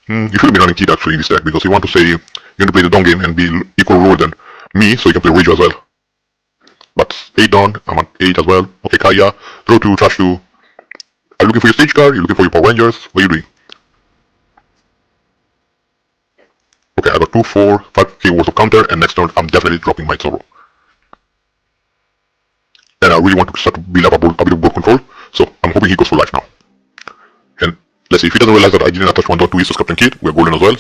You should be running Kid actually in this deck, because you want to say you're going to play the down game and be equal role than me, so you can play Reju as well. But 8 down, I'm at 8 as well. Okay, Kaya, throw 2, trash 2. Are you looking for your stage card? You're looking for your Power Rangers? What are you doing? Okay, I got 2, 4, 5k worth of counter, and next turn I'm definitely dropping my Zoro. And I really want to start to build up a bit of board control, so I'm hoping he goes for life now. And let's see, if he doesn't realize that I didn't attach 1 down to his Captain Kid, we're golden as well.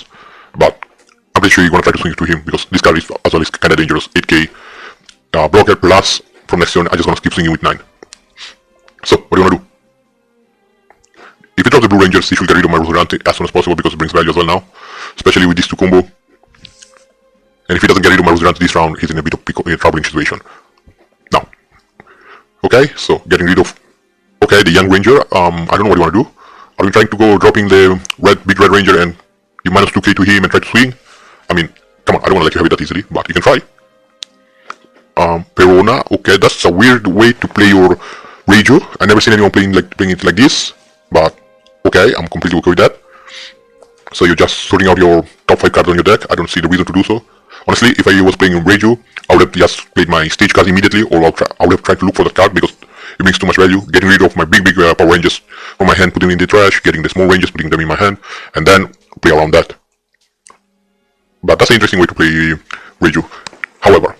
But I'm pretty sure you're going to try to swing it to him, because this card is as well is kind of dangerous. 8k blocker plus, from next turn, I'm just going to keep swinging with 9. So, what do you want to do? If he drops the Blue Rangers, he should get rid of my Rodirante as soon as possible, because it brings value as well now. Especially with these 2 combo. And if he doesn't get rid of my Rodirante this round, he's in a bit of a troubling situation. Now, okay, so getting rid of, okay, the Young Ranger, I don't know what you want to do. Are you trying to go dropping the big red Ranger and you minus 2k to him and try to swing? I mean, come on, I don't want to let you have it that easily, but you can try. Perona, okay, that's a weird way to play your Reju. I never seen anyone playing it like this, but okay, I'm completely okay with that. So you're just sorting out your top 5 cards on your deck. I don't see the reason to do so. Honestly, if I was playing Reju, I would have just played my stage card immediately, or I would have tried to look for that card because it brings too much value. Getting rid of my big Power Rangers from my hand, putting them in the trash, getting the small Rangers, putting them in my hand, and then play around that. But that's an interesting way to play Reju. However,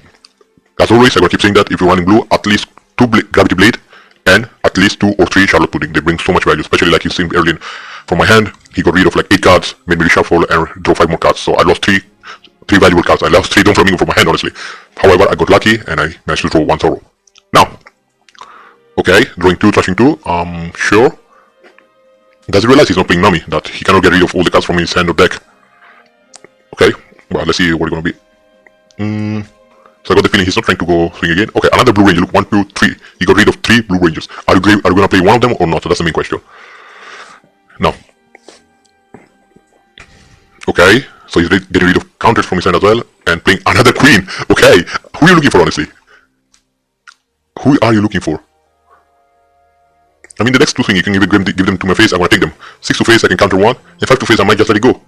as always, I gotta keep saying that if you're running blue, at least 2 Gravity Blade and at least 2 or 3 Charlotte Pudding. They bring so much value, especially like you've seen earlier from my hand. He got rid of like 8 cards, made me reshuffle and draw 5 more cards. So I lost 3 valuable cards. I lost 3 Don Flamingo from my hand, honestly. However, I got lucky and I managed to draw 1 Zoro. Now, okay, drawing 2, trashing 2, sure. Does he realize he's not playing Nami, that he cannot get rid of all the cards from his hand or deck? Okay, well, let's see what it's gonna be. So I got the feeling he's not trying to go swing again. Okay, another Blue Ranger. Look, 1, 2, 3. He got rid of 3 Blue Rangers. Are you gonna play one of them or not? So that's the main question. Now, okay, So he's getting rid of counters from his hand as well, and playing another queen. Okay, who are you looking for, honestly? Who are you looking for? I mean, the next two things, you can even give them to my face, I'm gonna take them. 6 to face, I can counter 1, and 5 to face, I might just let it go.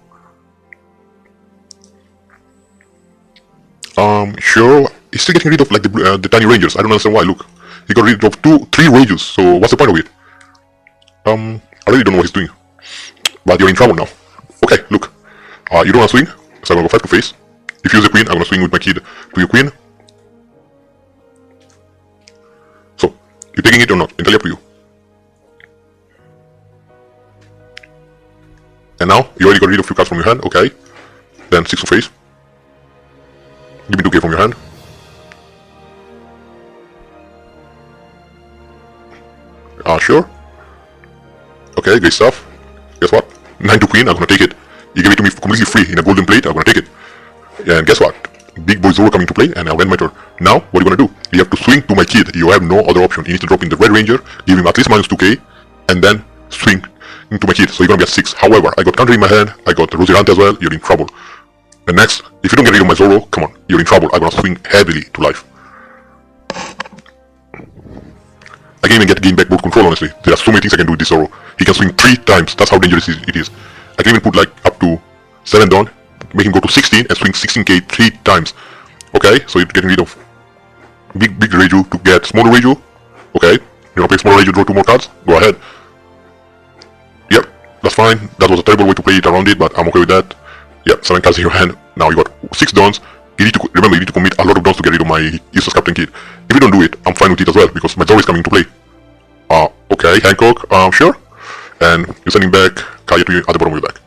Sure, he's still getting rid of like the tiny rangers. I don't understand why. Look, he got rid of 3 rangers, so what's the point of it? I really don't know what he's doing. But you're in trouble now. Okay, look, you don't wanna swing, so I'm gonna go 5 to face. If you use a queen, I'm gonna swing with my kid to your queen. So, you're taking it or not, entirely up to you. And now, you already got rid of 2 cards from your hand, okay. Then 6 to face. Give me 2k from your hand. Sure. Okay, great stuff. Guess what? 9 to queen, I'm gonna take it. You gave it to me completely free in a golden plate, I'm gonna take it. And guess what? Big boy Zoro coming to play, and I'll end my turn. Now, what are you gonna do? You have to swing to my kid. You have no other option. You need to drop in the red ranger, give him at least minus 2k, and then swing into my kid. So you're gonna be at 6. However, I got counter in my hand, I got Roserante as well, you're in trouble. And next, if you don't get rid of my Zoro, come on, you're in trouble. I'm gonna swing heavily to life. I can't even get game back board control, honestly. There are so many things I can do with this Zoro. He can swing 3 times, that's how dangerous it is. I can even put like up to 7 down, make him go to 16 and swing 16k 3 times. Okay, so you're getting rid of big Reiju to get smaller Reiju. Okay, you wanna play smaller Reiju, draw 2 more cards? Go ahead. Yep, that's fine. That was a terrible way to play it around it, but I'm okay with that. Yep, 7 cards in your hand. Now you got 6 dons. You need to remember, you need to commit a lot of dons to get rid of my useless captain kid. If you don't do it, I'm fine with it as well, because my Zoro is coming to play. Okay, Hancock, sure. And you're sending back Kaya to you at the bottom of your deck.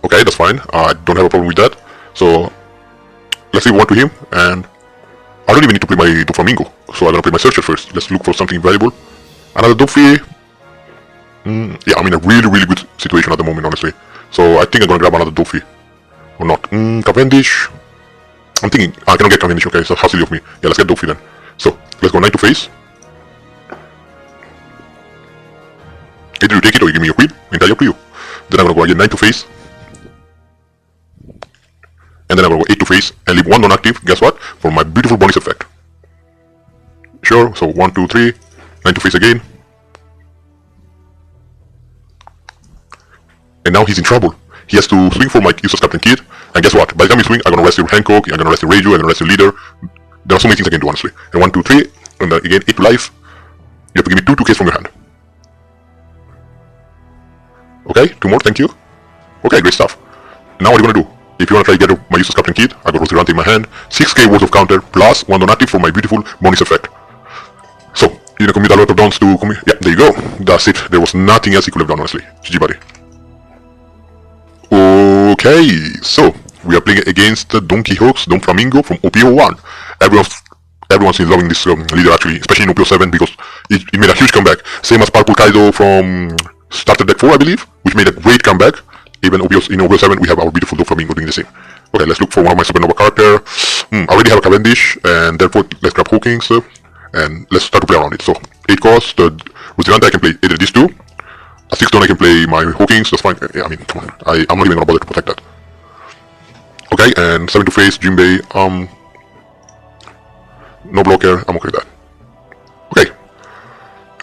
Okay, that's fine. I don't have a problem with that. So, let's leave 1 to him, and I don't even need to play my Doflamingo. So I'm gonna play my Searcher first. Let's look for something valuable. Another Dofi. Yeah, I'm in a really good situation at the moment, honestly. So I think I'm gonna grab another Dofi. Or not. Cavendish. I'm thinking, I cannot get Cavendish, okay, so how silly of me. Yeah, let's get Dofi then. So, let's go 9 to face. Either you take it or you give me your queen, entirely up to you. Then I'm gonna go again 9 to face. And then I'm gonna go 8 to face and leave 1 non-active, guess what? For my beautiful bonus effect. Sure, so 1, 2, 3, 9 to face again. And now he's in trouble. He has to swing for my useless captain kid, and guess what? By the time you swing, I'm gonna rest your Hancock, I'm gonna rest your Reiju, I'm gonna rest your leader. There are so many things I can do, honestly. And 1, 2, 3, and then again 8 to life. You have to give me 2 2Ks from your hand. Okay, 2 more, thank you. Okay, great stuff. Now what are you gonna do? If you wanna try to get my useless captain kid, I got Roserante in my hand, 6k worth of counter, plus 1 non-active for my beautiful bonus effect. So, you're gonna commit a lot of dons to commit. Yeah, there you go. That's it. There was nothing else he could have done, honestly. GG, buddy. Okay, so we are playing against Donkey Hawks Doflamingo from OP01. Everyone's been loving this leader, actually, especially in OP07, because it made a huge comeback. Same as Purple Kaido from Starter Deck 4, I believe, which made a great comeback. Even in OP07, we have our beautiful Doflamingo doing the same. Okay, let's look for one of my Supernova character. I already have a Cavendish, and therefore let's grab Hawkins, and let's start to play around it. So, 8 cost, Roserante, I can play either these 2. A 6 turn I can play my Hawkins, that's fine. Yeah, I mean, come on, I'm not even gonna bother to protect that. Okay, and 7 to face, Jinbei, no blocker, I'm okay with that. Okay.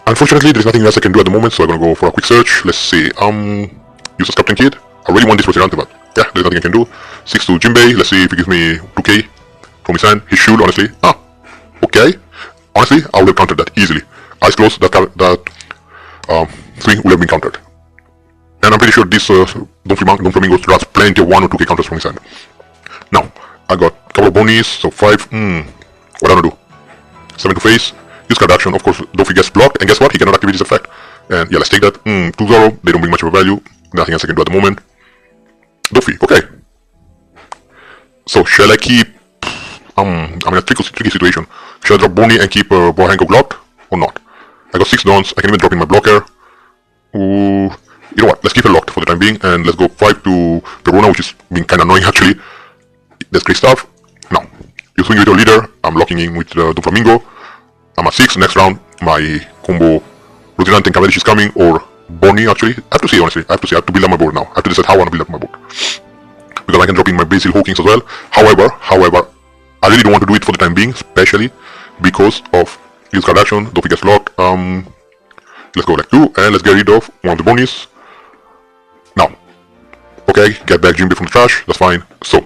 Unfortunately, there's nothing else I can do at the moment, so I'm gonna go for a quick search. Let's see, useless captain kid. I really want this Roserante, but yeah, there's nothing I can do. 6 to Jinbei, let's see if he gives me 2k from his hand. His shoe, honestly. Okay. Honestly, I would have countered that easily. Eyes closed, that 3 will have been countered. And I'm pretty sure this Doflamingo draws plenty of 1 or 2k counters from his hand. Now, I got a couple of bonies, so 5, what am I gonna do? 7 to face, use card action, of course Dofi gets blocked, and guess what? He cannot activate his effect. And yeah, let's take that. 2 Zoro, they don't bring much of a value, nothing else I can do at the moment. Dofi, okay. So, shall I keep, I'm in a tricky situation. Shall I drop Bonney and keep Hancock locked, or not? I got 6 dons, I can even drop in my blocker. You know what, let's keep it locked for the time being, and let's go 5 to Perona, which is being kinda annoying actually. That's great stuff. Now, you swing with your leader, I'm locking in with Doflamingo. I'm at 6, next round, my combo Roserante and Cavendish is coming, or Bonney actually. I have to see, honestly, I have to build up my board now. I have to decide how I want to build up my board. because I can drop in my Basil Hawkins as well. However, I really don't want to do it for the time being, especially because of this card action. Don't forget locked. Let's go like 2, and let's get rid of one of the Bonnies. Now, okay, get back Jimby from the trash, that's fine. So,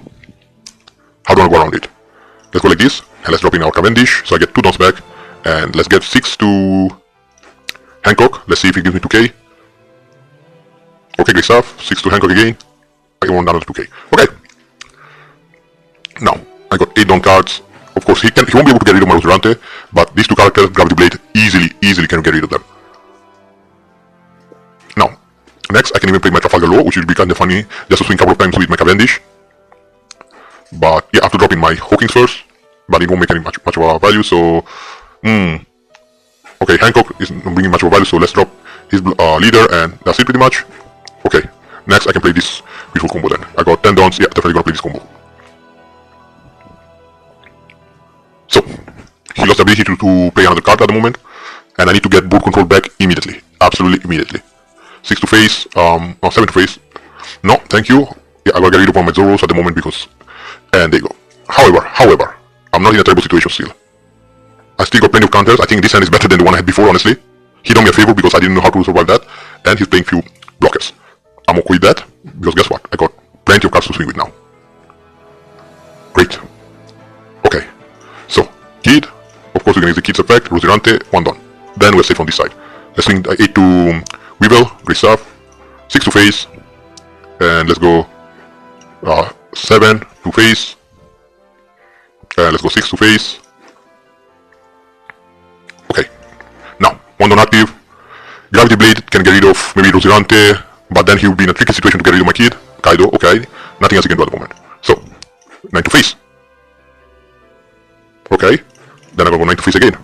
how do I go around it? Let's go like this, and let's drop in our Cavendish, so I get 2 dons back. And let's get 6 to Hancock, let's see if he gives me 2k. Okay, great stuff, 6 to Hancock again. I get 1 down to 2k. Okay. Now, I got 8 don cards. Of course, he won't be able to get rid of my Roserante, but these 2 characters, Gravity Blade, easily can get rid of them. Now, next I can even play my Trafalgar Law, which will be kind of funny, just to swing a couple of times with my Cavendish. But yeah, I have to drop in my Hawkins first, but it won't make any much of a value, so... Okay, Hancock is not bringing much of a value, so let's drop his leader, and that's it pretty much. Okay, next I can play this beautiful combo then. I got 10 dons, yeah, definitely gonna play this combo. So, he lost the ability to play another card at the moment, and I need to get board control back immediately. Absolutely immediately. 6 to face, 7 to face. No, thank you. Yeah, I gotta get rid of one of my Zoros at the moment because... And there you go. However, I'm not in a terrible situation still. I still got plenty of counters. I think this hand is better than the one I had before, honestly. He done me a favor because I didn't know how to survive that, and he's playing few blockers. I'm okay with that, because guess what? I got plenty of cards to swing with now. Great. Okay. So, Kid. Of course we're gonna use the Kid's effect, Roserante, 1 done. Then we're safe on this side. Let's swing 8 to Weevil, great stuff. 6 to face. And let's go 7 to face. Let's go 6 to face. Okay. Now, 1 don active. Gravity Blade can get rid of maybe Roserante, but then he will be in a tricky situation to get rid of my Kid. Kaido, okay. Nothing else he can do at the moment. So, 9 to face. Okay. Then I'm gonna go 9 to face again.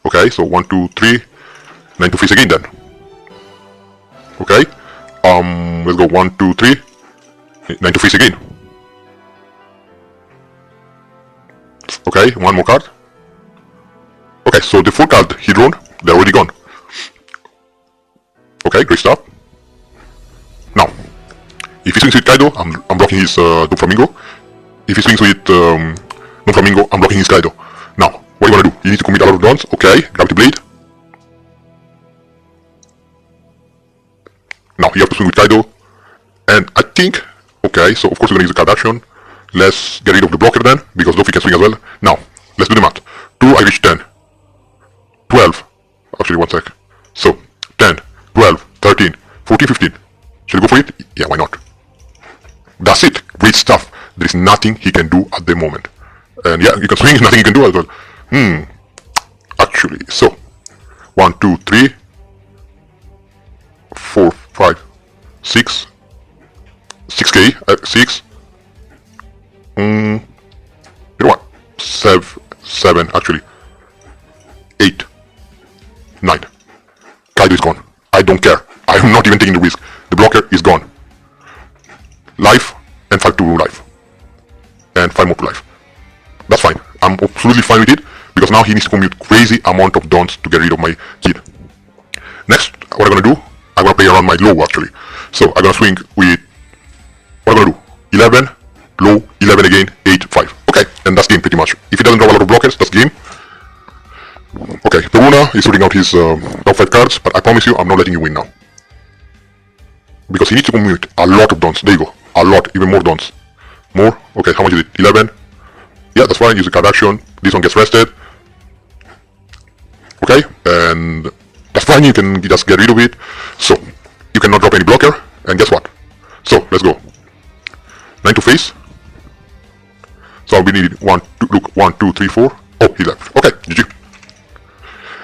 Okay, so 1, 2, 3. 9 to face again then. Okay. Let's go 1, 2, 3. 9 to face again. Okay, 1 more card. Okay, so the 4 card he drawn, they're already gone. Okay, great stuff. Now, if he swings with Kaido, I'm blocking his Doflamingo. If he swings with Doflamingo, I'm blocking his Kaido. Now, what are you gonna do? You need to commit a lot of dons. Okay, Gravity Blade. Now, you have to swing with Kaido. And I think, okay, so of course we're gonna use the card action. Let's get rid of the blocker then, because Dofi can swing as well. Now, let's do the math. 2, I reach 10. 12. Actually, 1 sec. So, 10, 12, 13, 14, 15. Should we go for it? Yeah, why not? That's it. Great stuff. There is nothing he can do at the moment. And yeah, you can swing, nothing you can do as well. Actually, so 1, 2, 3, 4, 5, 6, 6k, 6. You know what? 7, actually. 8, 9. Kaido is gone. I don't care. I am not even taking the risk. The blocker is gone. Life and 5 to life. And 5 more to life. That's fine. I'm absolutely fine with it, because now he needs to commute crazy amount of dons to get rid of my Kid. Next, what I'm gonna do, I'm gonna play around my low actually. So I'm gonna swing with, what I'm gonna do, 11, low, 11 again, 8, 5. Okay, and that's game pretty much. If he doesn't draw a lot of blockers, that's game. Okay, Peruna is sorting out his top 5 cards, but I promise you, I'm not letting you win now. Because he needs to commute a lot of dons. There you go. A lot, even more dons. More? Okay, how much is it? 11? Yeah, that's fine. Use the card action. This one gets rested. Okay, and that's fine. You can just get rid of it. So, you cannot drop any blocker. And guess what? So, let's go. 9 to face. So, I'll be needing 1, 2, look, 1, 2, 3, 4. Oh, he left. Okay, GG.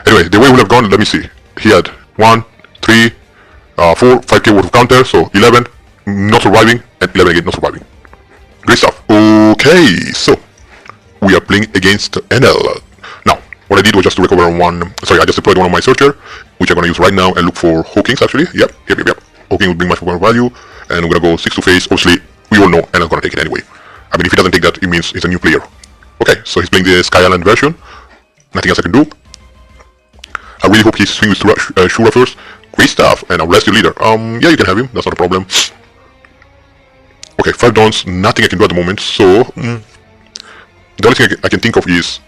Anyway, the way we would have gone, let me see. He had 1, 3, 4, 5k worth of counter, so 11 not surviving, and 11 again not surviving. Great stuff. Okay, so we are playing against NL. Now, what I did was just to recover one, sorry, I just deployed one of my searcher, which I'm gonna use right now and look for Hawkins actually. Yep. Hawkins will bring my value, and we're gonna go 6 to face. Obviously, we all know NL's gonna take it anyway. I mean, if he doesn't take that, it means he's a new player. Okay, so he's playing the Sky Island version. Nothing else I can do. I really hope he swings to Shura first. Great stuff, and I'll rest your leader. Yeah, you can have him, that's not a problem. Okay, 5 dawns, nothing I can do at the moment, so the only thing I can think of is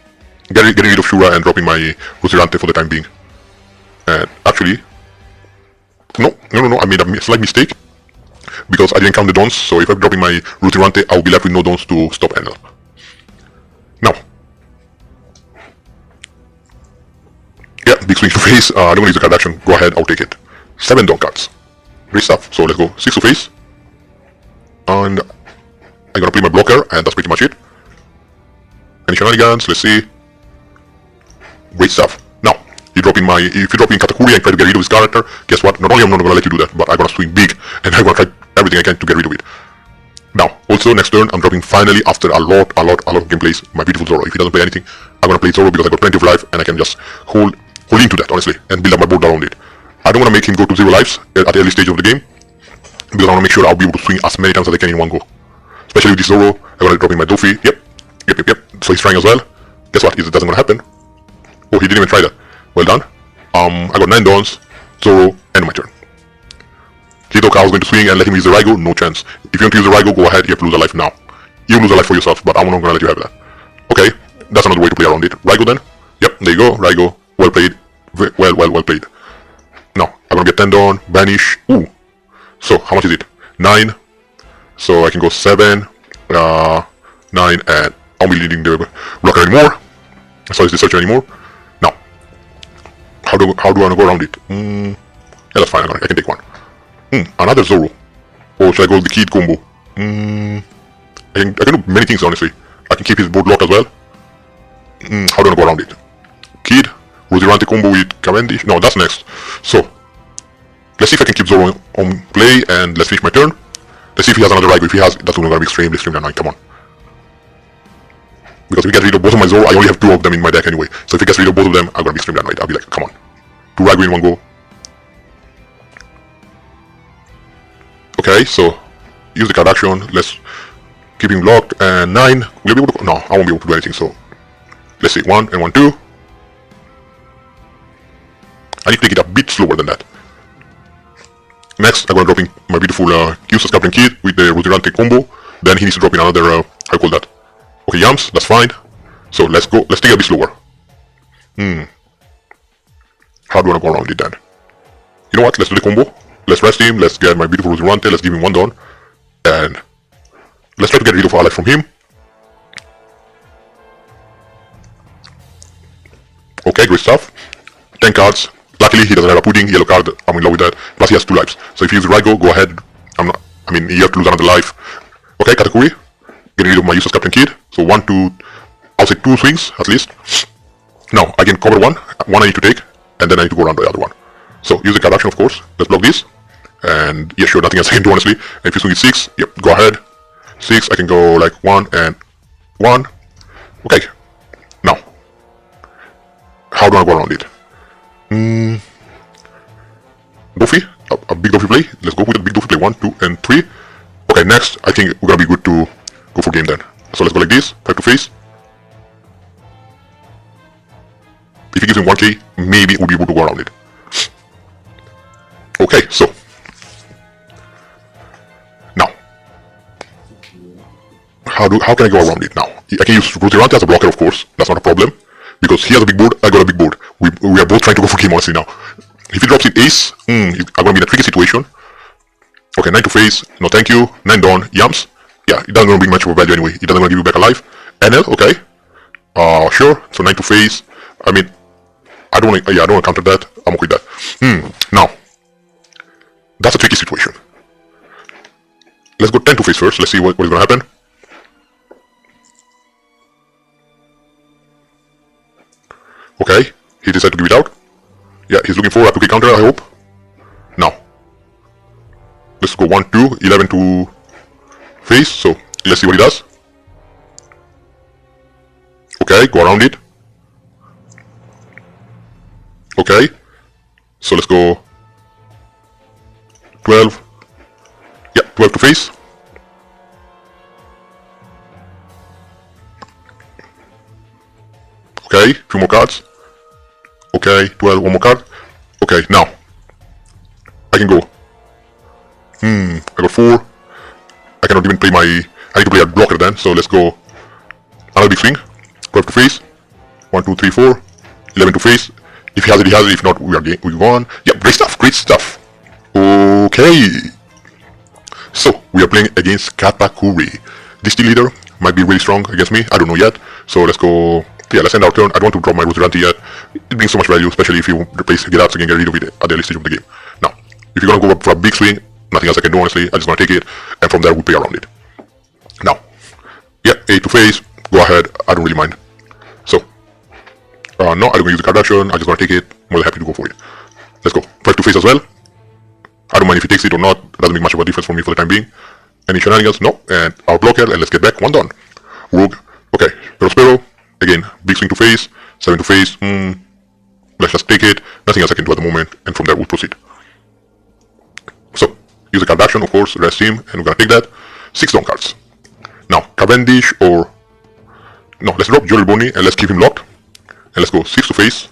getting rid of Shura and dropping my Rotirante for the time being. And actually, no, I made a slight mistake because I didn't count the dawns, so if I'm dropping my Rotirante, I'll be left with no dawns to stop Enel. Now, yeah, big swing to face. I don't want to use the card action. Go ahead, I'll take it. 7 dawn cards. Great stuff. So let's go 6 to face. And I'm gonna play my blocker, and that's pretty much it. Any shenanigans? Let's see. Great stuff. Now, if you drop in Katakuri and try to get rid of his character, guess what? Not only am I not gonna let you do that, but I'm gonna swing big, and I'm gonna try everything I can to get rid of it. Now, also next turn, I'm dropping finally after a lot of gameplays, my beautiful Zoro. If he doesn't play anything, I'm gonna play Zoro because I got plenty of life, and I can just hold into that, honestly, and build up my board around it. I don't want to make him go to 0 lives at the early stage of the game, because I want to make sure I'll be able to swing as many times as I can in one go. Especially with this Zoro, I'm gonna drop in my Doffy. Yep. So he's trying as well. Guess what? It doesn't gonna happen. Oh, he didn't even try that. Well done. I got 9 dawns, Zoro, end my turn. Hidoka, I was going to swing and let him use the Raigo. No chance. If you want to use the Raigo, go ahead. You have to lose a life now. You lose a life for yourself, but I'm not gonna let you have that. Okay, that's another way to play around it. Raigo then. Yep, there you go. Raigo. Well played. Well played. Now, I'm gonna get 10 dawn, banish. Ooh. So, how much is it? 9. So I can go 7, 9, and I won't be leading the blocker anymore. So it's the searcher anymore. Now, how do I want to go around it? Yeah, that's fine. I can take one. Another Zoro. Or should I go with the Kid combo? I can do many things, honestly. I can keep his board locked as well. How do I want to go around it? Kid, Rotirante combo with Cavendish. No, that's next. So, let's see if I can keep Zoro on play, and let's finish my turn. Let's see if he has another Raigo. If he has, that's going to be extremely annoying. Come on. Because if he gets rid of both of my Zoro, I only have 2 of them in my deck anyway. So if he gets rid of both of them, I'm going to be extremely annoyed. I'll be like, come on. 2 Raigo in one go. Okay, so use the card action. Let's keep him locked. And 9. Will I be able to? No, I won't be able to do anything. So let's see. 1 and 1, 2. I need to take it a bit slower than that. Next, I'm going to drop in my beautiful Kyusa's Captain Kid with the Rotirante combo. Then he needs to drop in another, how do you call that? Okay, Yams, that's fine. So let's go, let's take it a bit slower. How do I want to go around it then? You know what, let's do the combo. Let's rest him, let's get my beautiful Rotirante, let's give him 1 dawn. And let's try to get rid of our life from him. Okay, great stuff. 10 cards. Luckily, he doesn't have a pudding, yellow card. I'm in love with that. Plus, he has 2 lives. So if you use Raigo, go ahead. You have to lose another life. Okay, Katakuri. Getting rid of my useless Captain Kid. So 1, 2, I'll say 2 swings at least. Now, I can cover one I need to take, and then I need to go around the other one. So, use the card action, of course. Let's block this. And yeah, sure, nothing else I can do, honestly. And if you swing it 6, yep, go ahead. 6, I can go like 1 and 1. Okay. Now, how do I go around it? Doffy, a big Doffy play. Let's go with a big Doffy play. 1, 2, and 3. Okay, next, I think we're gonna be good to go for game then. So let's go like this, 5 to face. If he gives him 1k, maybe we'll be able to go around it. Okay, so now, how can I go around it now? I can use Rotirante as a blocker, of course. That's not a problem. Because he has a big board, I got a big board. We are both trying to go for game, honestly, now. If he drops in ace, I'm going to be in a tricky situation. Okay, 9 to face, no thank you. 9 dawn, Yams. Yeah, it doesn't bring much of a value anyway. It doesn't give you back alive. NL, okay. Sure, so 9 to face. I don't want to counter that. I'm okay with that. Now, that's a tricky situation. Let's go 10 to face first. Let's see what is going to happen. Okay, he decided to give it out. Yeah, he's looking for a 2k counter, I hope. Now, let's go 1, 2, 11 to face, so let's see what he does. Okay, go around it. Okay, so let's go 12. Yeah, 12 to face. Okay, 2 more cards. Okay, 12, 1 more card. Okay, now I can go. I got 4. I cannot even play play I need to play a blocker then, so let's go another big swing. 12 to face. 1, 2, 3, 4. 11 to face. If he has it, he has it. If not, we go on. Yeah, great stuff, great stuff. Okay. So, we are playing against Katakuri. This team leader might be really strong against me. I don't know yet. So, let's go. Yeah, let's end our turn. I don't want to drop my Roserante yet. It brings so much value, especially if you replace Gerards and get rid of it at the early stage of the game. Now, if you're going to go up for a big swing, nothing else I can do, honestly. I'm just going to take it, and from there, we'll play around it. Now, yeah, 8 to face. Go ahead. I don't really mind. So, no, I'm going to use the card action. I'm just going to take it. More than happy to go for it. Let's go. 5 to face as well. I don't mind if he takes it or not. It doesn't make much of a difference for me for the time being. Any shenanigans? No. And our blocker, and let's get back. 1 done. Rogue. Okay. Prospero. Again, big swing to face. 7 to face. Let's just take it. Nothing else I can do at the moment. And from there, we'll proceed. So, use the card action, of course. Rest him. And we're going to take that. 6 down cards. Now, Cavendish or... No, let's drop Jewelry Bonney and let's keep him locked. And let's go 6 to face.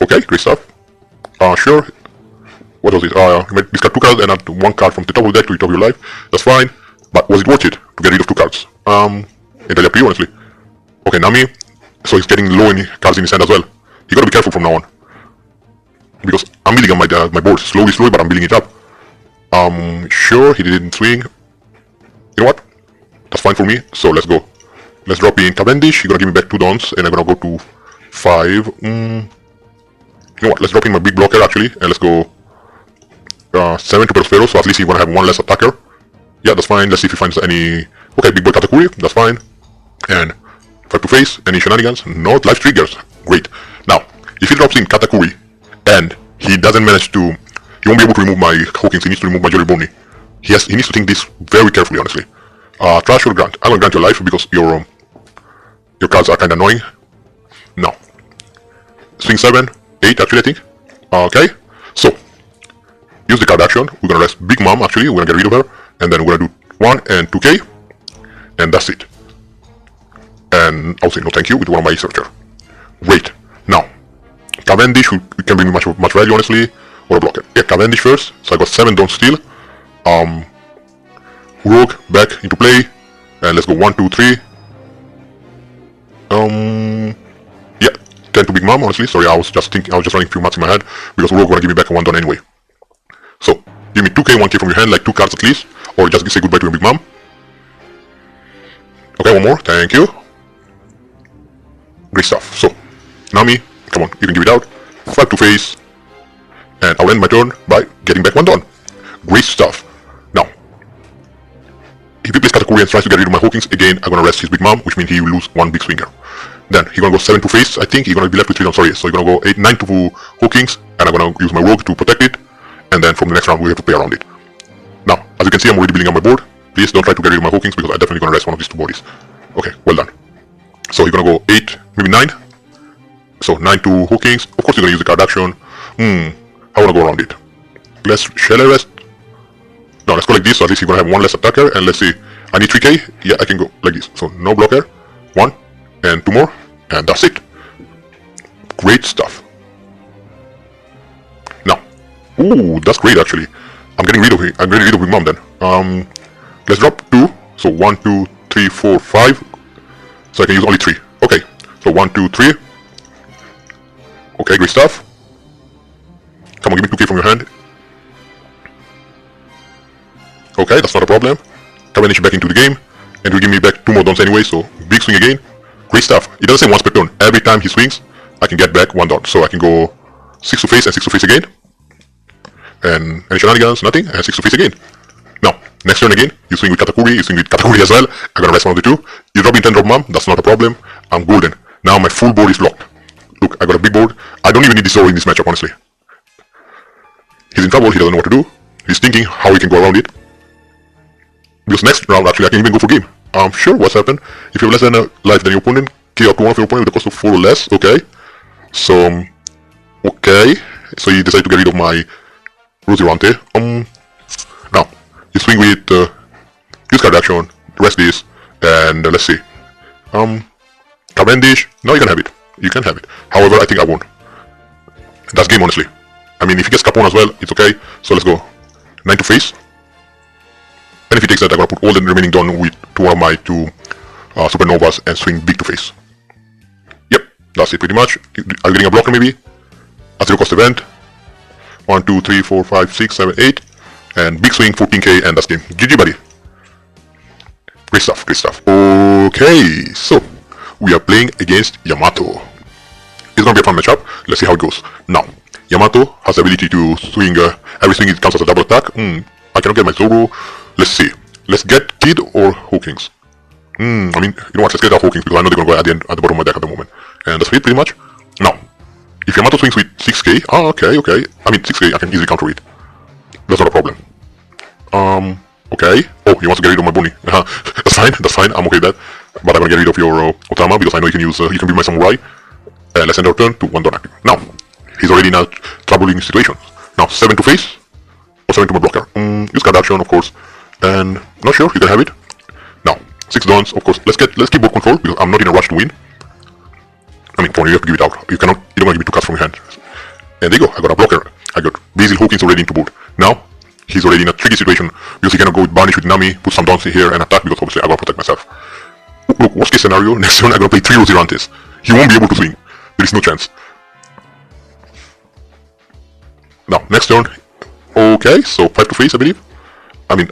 Okay, great stuff. Sure. What was it? You might discard 2 cards and add 1 card from the top of the deck to the top of your life. That's fine. But was it worth it to get rid of 2 cards? Entirely up to you, honestly. Okay, Nami. So he's getting low in cards in his hand as well. You gotta be careful from now on. Because I'm building on my board slowly, but I'm building it up. Sure, he didn't swing. You know what? That's fine for me. So let's go. Let's drop in Cavendish. You're gonna give me back 2 downs, and I'm gonna go to 5. You know what? Let's drop in my big blocker actually, and let's go 7 to Prospero. So at least he's gonna have 1 less attacker. Yeah, that's fine. Let's see if he finds any. Okay, big boy Katakuri. That's fine. And 5 to face. Any shenanigans? No life triggers. Great. Now, if he drops in Katakuri, and he doesn't manage to, he won't be able to remove my Hawkins. He needs to remove my Jewelry Bonney. He needs to think this very carefully, honestly. Trash or grant? I'm gonna grant your life because your cards are kinda annoying. No. Swing 7, 8 actually I think. Okay. So use the card action. We're gonna rest Big Mom actually, we're gonna get rid of her, and then we're gonna do 1 and 2k. And that's it. And I'll say no thank you with one of my searcher. Great. Now Cavendish who can bring me much value honestly, or a blocker. Yeah, Cavendish first. So I got 7 don't steal. Rogue back into play, and let's go 1, 2, 3. Yeah, 10 to Big Mom. Honestly, sorry, I was just running a few maths in my head because Rogue gonna give me back a 1 done anyway. So give me 2k, 1k from your hand, like 2 cards at least, or just say goodbye to your Big Mom. Okay, 1 more. Thank you. Great stuff. So Nami, come on, you can give it out. 5 to face, and I'll end my turn by getting back 1 done. Great stuff. Now, if he plays Katakuri and tries to get rid of my Hawkins, again, I'm gonna rest his Big Mom, which means he will lose 1 big swinger. Then he's gonna go 7 to face, I think. He's gonna be left with 3 down, sorry. So he's gonna go 8, 9 to Hawkins, and I'm gonna use my Rogue to protect it. And then from the next round, we have to play around it. Now, as you can see, I'm already building on my board. Please don't try to get rid of my Hawkins because I'm definitely gonna rest one of these 2 bodies. Okay, well done. So he's gonna go 8, maybe 9. So 9 to Hawkins. Of course, he's gonna use the card action. I wanna go around it. Shall I rest? No, let's go like this, so at least you're gonna have 1 less attacker, and let's see. I need 3k, yeah, I can go like this. So no blocker, 1, and 2 more, and that's it. Great stuff. Now, ooh, that's great actually. I'm getting rid of Big Mom then. Let's drop 2, so 1, 2, 3, 4, 5. So I can use only 3. Okay, so 1, 2, 3. Okay, great stuff. Come on, give me 2k from your hand. Okay, that's not a problem. Cavendish back into the game, and will give me back 2 more downs anyway, so big swing again. Great stuff. It doesn't say once per turn. Every time he swings, I can get back 1 down. So I can go 6 to face and 6 to face again. And any shenanigans, nothing, and 6 to face again. Now, next turn again, you swing with Katakuri, you swing with Katakuri as well. I'm gonna rest one of the 2. You drop in 10 drop Mom, that's not a problem. I'm golden. Now my full board is locked. Look, I got a big board. I don't even need this Zoro in this matchup, honestly. He's in trouble, he doesn't know what to do. He's thinking how he can go around it. Because next round, actually, I can even go for game. Sure, what's happened? If you have less than a life than your opponent, kill up to 1 of your opponent with a cost of 4 or less, okay. So, okay. So you decide to get rid of my Roserante. Now, you swing with, use card action, rest this, and let's see. Cavendish, no, you can have it. You can have it. However, I think I won't. That's game, honestly. I mean, if he gets Capone as well, it's okay. So let's go. 9 to face. And if he takes that, I'm gonna put all the remaining Dawn with two of my two Supernovas and swing big to face. Yep, that's it pretty much. Are you getting a blocker maybe? A 0 cost event. 1, 2, 3, 4, 5, 6, 7, 8. And big swing, 14k, and that's game. GG, buddy. Great stuff, great stuff. Okay, so we are playing against Yamato. It's gonna be a fun matchup. Let's see how it goes. Now, Yamato has the ability to swing every swing. It counts as a double attack. I cannot get my Zoro. Let's see. Let's get Kid or Hawkins. I mean, you know what? Let's get our Hawkins because I know they're gonna go at the end at the bottom of my deck at the moment. And that's it, pretty much. Now, if Yamato swings with 6k, okay. I mean, 6k, I can easily counter it. That's not a problem. Okay. Oh, he wants to get rid of my Bonney. That's fine. I'm okay with that. But I'm gonna get rid of your Otama because I know you can use. You can be my samurai. Let's end our turn to 1 Dawn active. Now, he's already in a troubling situation. Now, 7 to face or 7 to my blocker. Use card action, of course. And not sure. You can have it. Now, 6 Dawns, of course. Let's keep board control because I'm not in a rush to win. I mean, come on, you have to give it out. You don't want to give me 2 cards from your hand. And there you go. I got a blocker. I got Basil Hawkins already into board. Now, he's already in a tricky situation because he cannot go with Banish with Nami, put some Dawns here and attack because obviously I gotta protect myself. Look, worst case scenario, next turn I'm gonna play 3 Rozirantes. He won't be able to swing. There is no chance. Now, next turn. Okay, so 5 to face, I believe. I mean,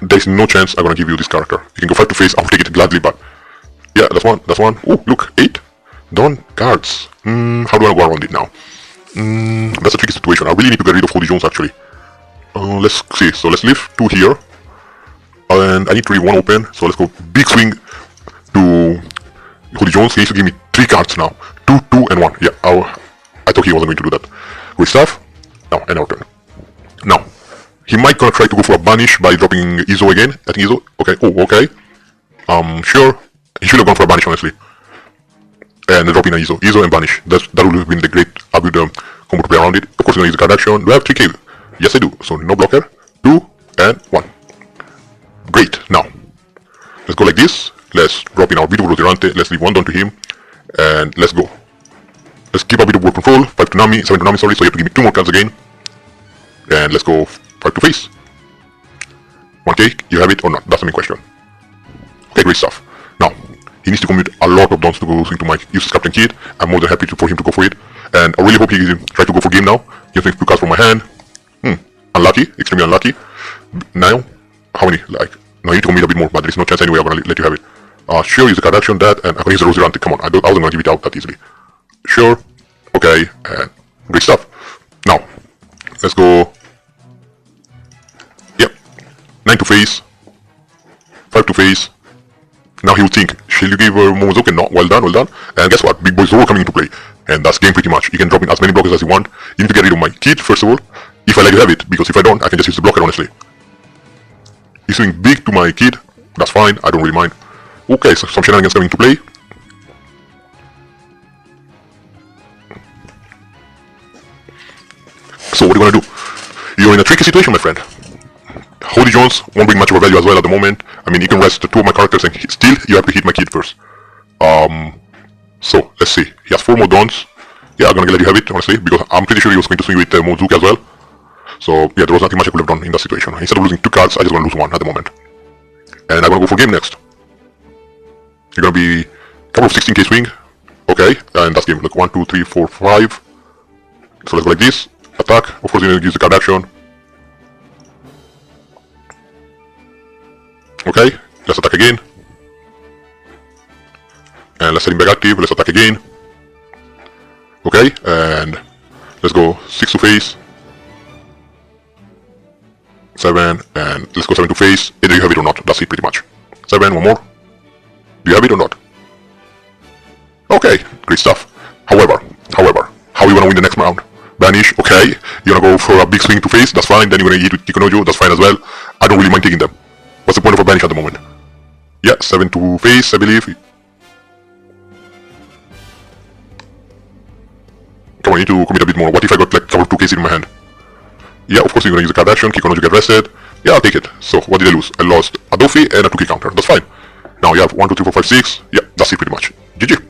there's no chance I'm gonna give you this character. You can go 5 to face, I'll take it gladly, but yeah, that's one. Oh, look, 8 Dawn cards. How do I go around it now? That's a tricky situation. I really need to get rid of Holy Jones actually. Let's see. So let's leave 2 here, and I need to leave 1 open. So let's go big swing to Holy Jones. He needs to give me 3 cards now. 2, 2, and 1. Yeah, I thought he wasn't going to do that. Great stuff. Now, end our turn. Now, he might gonna try to go for a banish by dropping Izo again. I think Izo. Okay. Oh, okay. Sure. He should have gone for a banish honestly. And dropping an Izo and banish. That would have been the great good combo to play around it. Of course, we're gonna use the card action. Do I have 3k? Yes, I do. So no blocker. 2 and 1. Great. Now, let's go like this. Let's drop in our beautiful Rotirante. Let's leave 1 Dawn to him. And let's go. Let's keep a bit of board control. 5 to Nami, 7 to Nami, sorry. So you have to give me 2 more cards again. And let's go 5 to face. 1k, you have it or not? That's the main question. Okay, great stuff. Now, he needs to commit a lot of Dawns to go into my useless Captain Kid. I'm more than happy for him to go for it. And I really hope he tries to go for game now. He takes 2 cards from my hand. Unlucky, extremely unlucky. Now, how many? Like, no, you need to commit a bit more, but there is no chance anyway I'm gonna let you have it. Sure, use the card action, that, and I'm gonna use the Roziranti. Come on, I wasn't gonna give it out that easily. Sure, okay, and great stuff. Now, let's go. Yep, 9 to face, 5 to face. Now he will think, shall you give Momozoke? No, well done. And guess what? Big boy Zoro coming into play. And that's game pretty much. You can drop in as many blockers as you want. You need to get rid of my Kid, first of all. If I let you have it, because if I don't, I can just use the blocker, honestly. He's swing big to my Kid. That's fine, I don't really mind. Okay, so some shenanigans coming into play. So what are you gonna do? You're in a tricky situation, my friend. Holy Jones won't bring much of a value as well at the moment. I mean, you can rest 2 of my characters and still you have to hit my Kid first. So, let's see. He has 4 more Dawns. Yeah, I'm gonna let you have it, honestly, because I'm pretty sure he was going to swing with Momozoke as well. So, yeah, there was nothing much I could have done in that situation. Instead of losing 2 cards, I just want to lose 1 at the moment. And I'm gonna go for game next. You're gonna be a couple of 16k swing. Okay, and that's game. Look, 1, 2, 3, 4, 5. So let's go like this. Attack. Of course, you're gonna use the card action. Okay, let's attack again. And let's set him back active. Let's attack again. Okay, and let's go 6 to face. 7, and let's go 7 to face. Either you have it or not. That's it pretty much. 7, 1 more. Do you have it or not? Okay, great stuff. However, how are you gonna win the next round? Banish, okay. You're gonna go for a big swing to face, that's fine. Then you're gonna eat with Kikonojo, that's fine as well. I don't really mind taking them. What's the point of a banish at the moment? Yeah, 7 to face, I believe. Come on, I need to commit a bit more. What if I got like a couple of 2Ks in my hand? Yeah, of course you're gonna use the card action, Kikonojo get rested. Yeah, I'll take it. So, what did I lose? I lost a Dofi and a 2K counter, that's fine. Now you have 1, 2, 3, 4, 5, 6. Yeah, that's it pretty much. GG.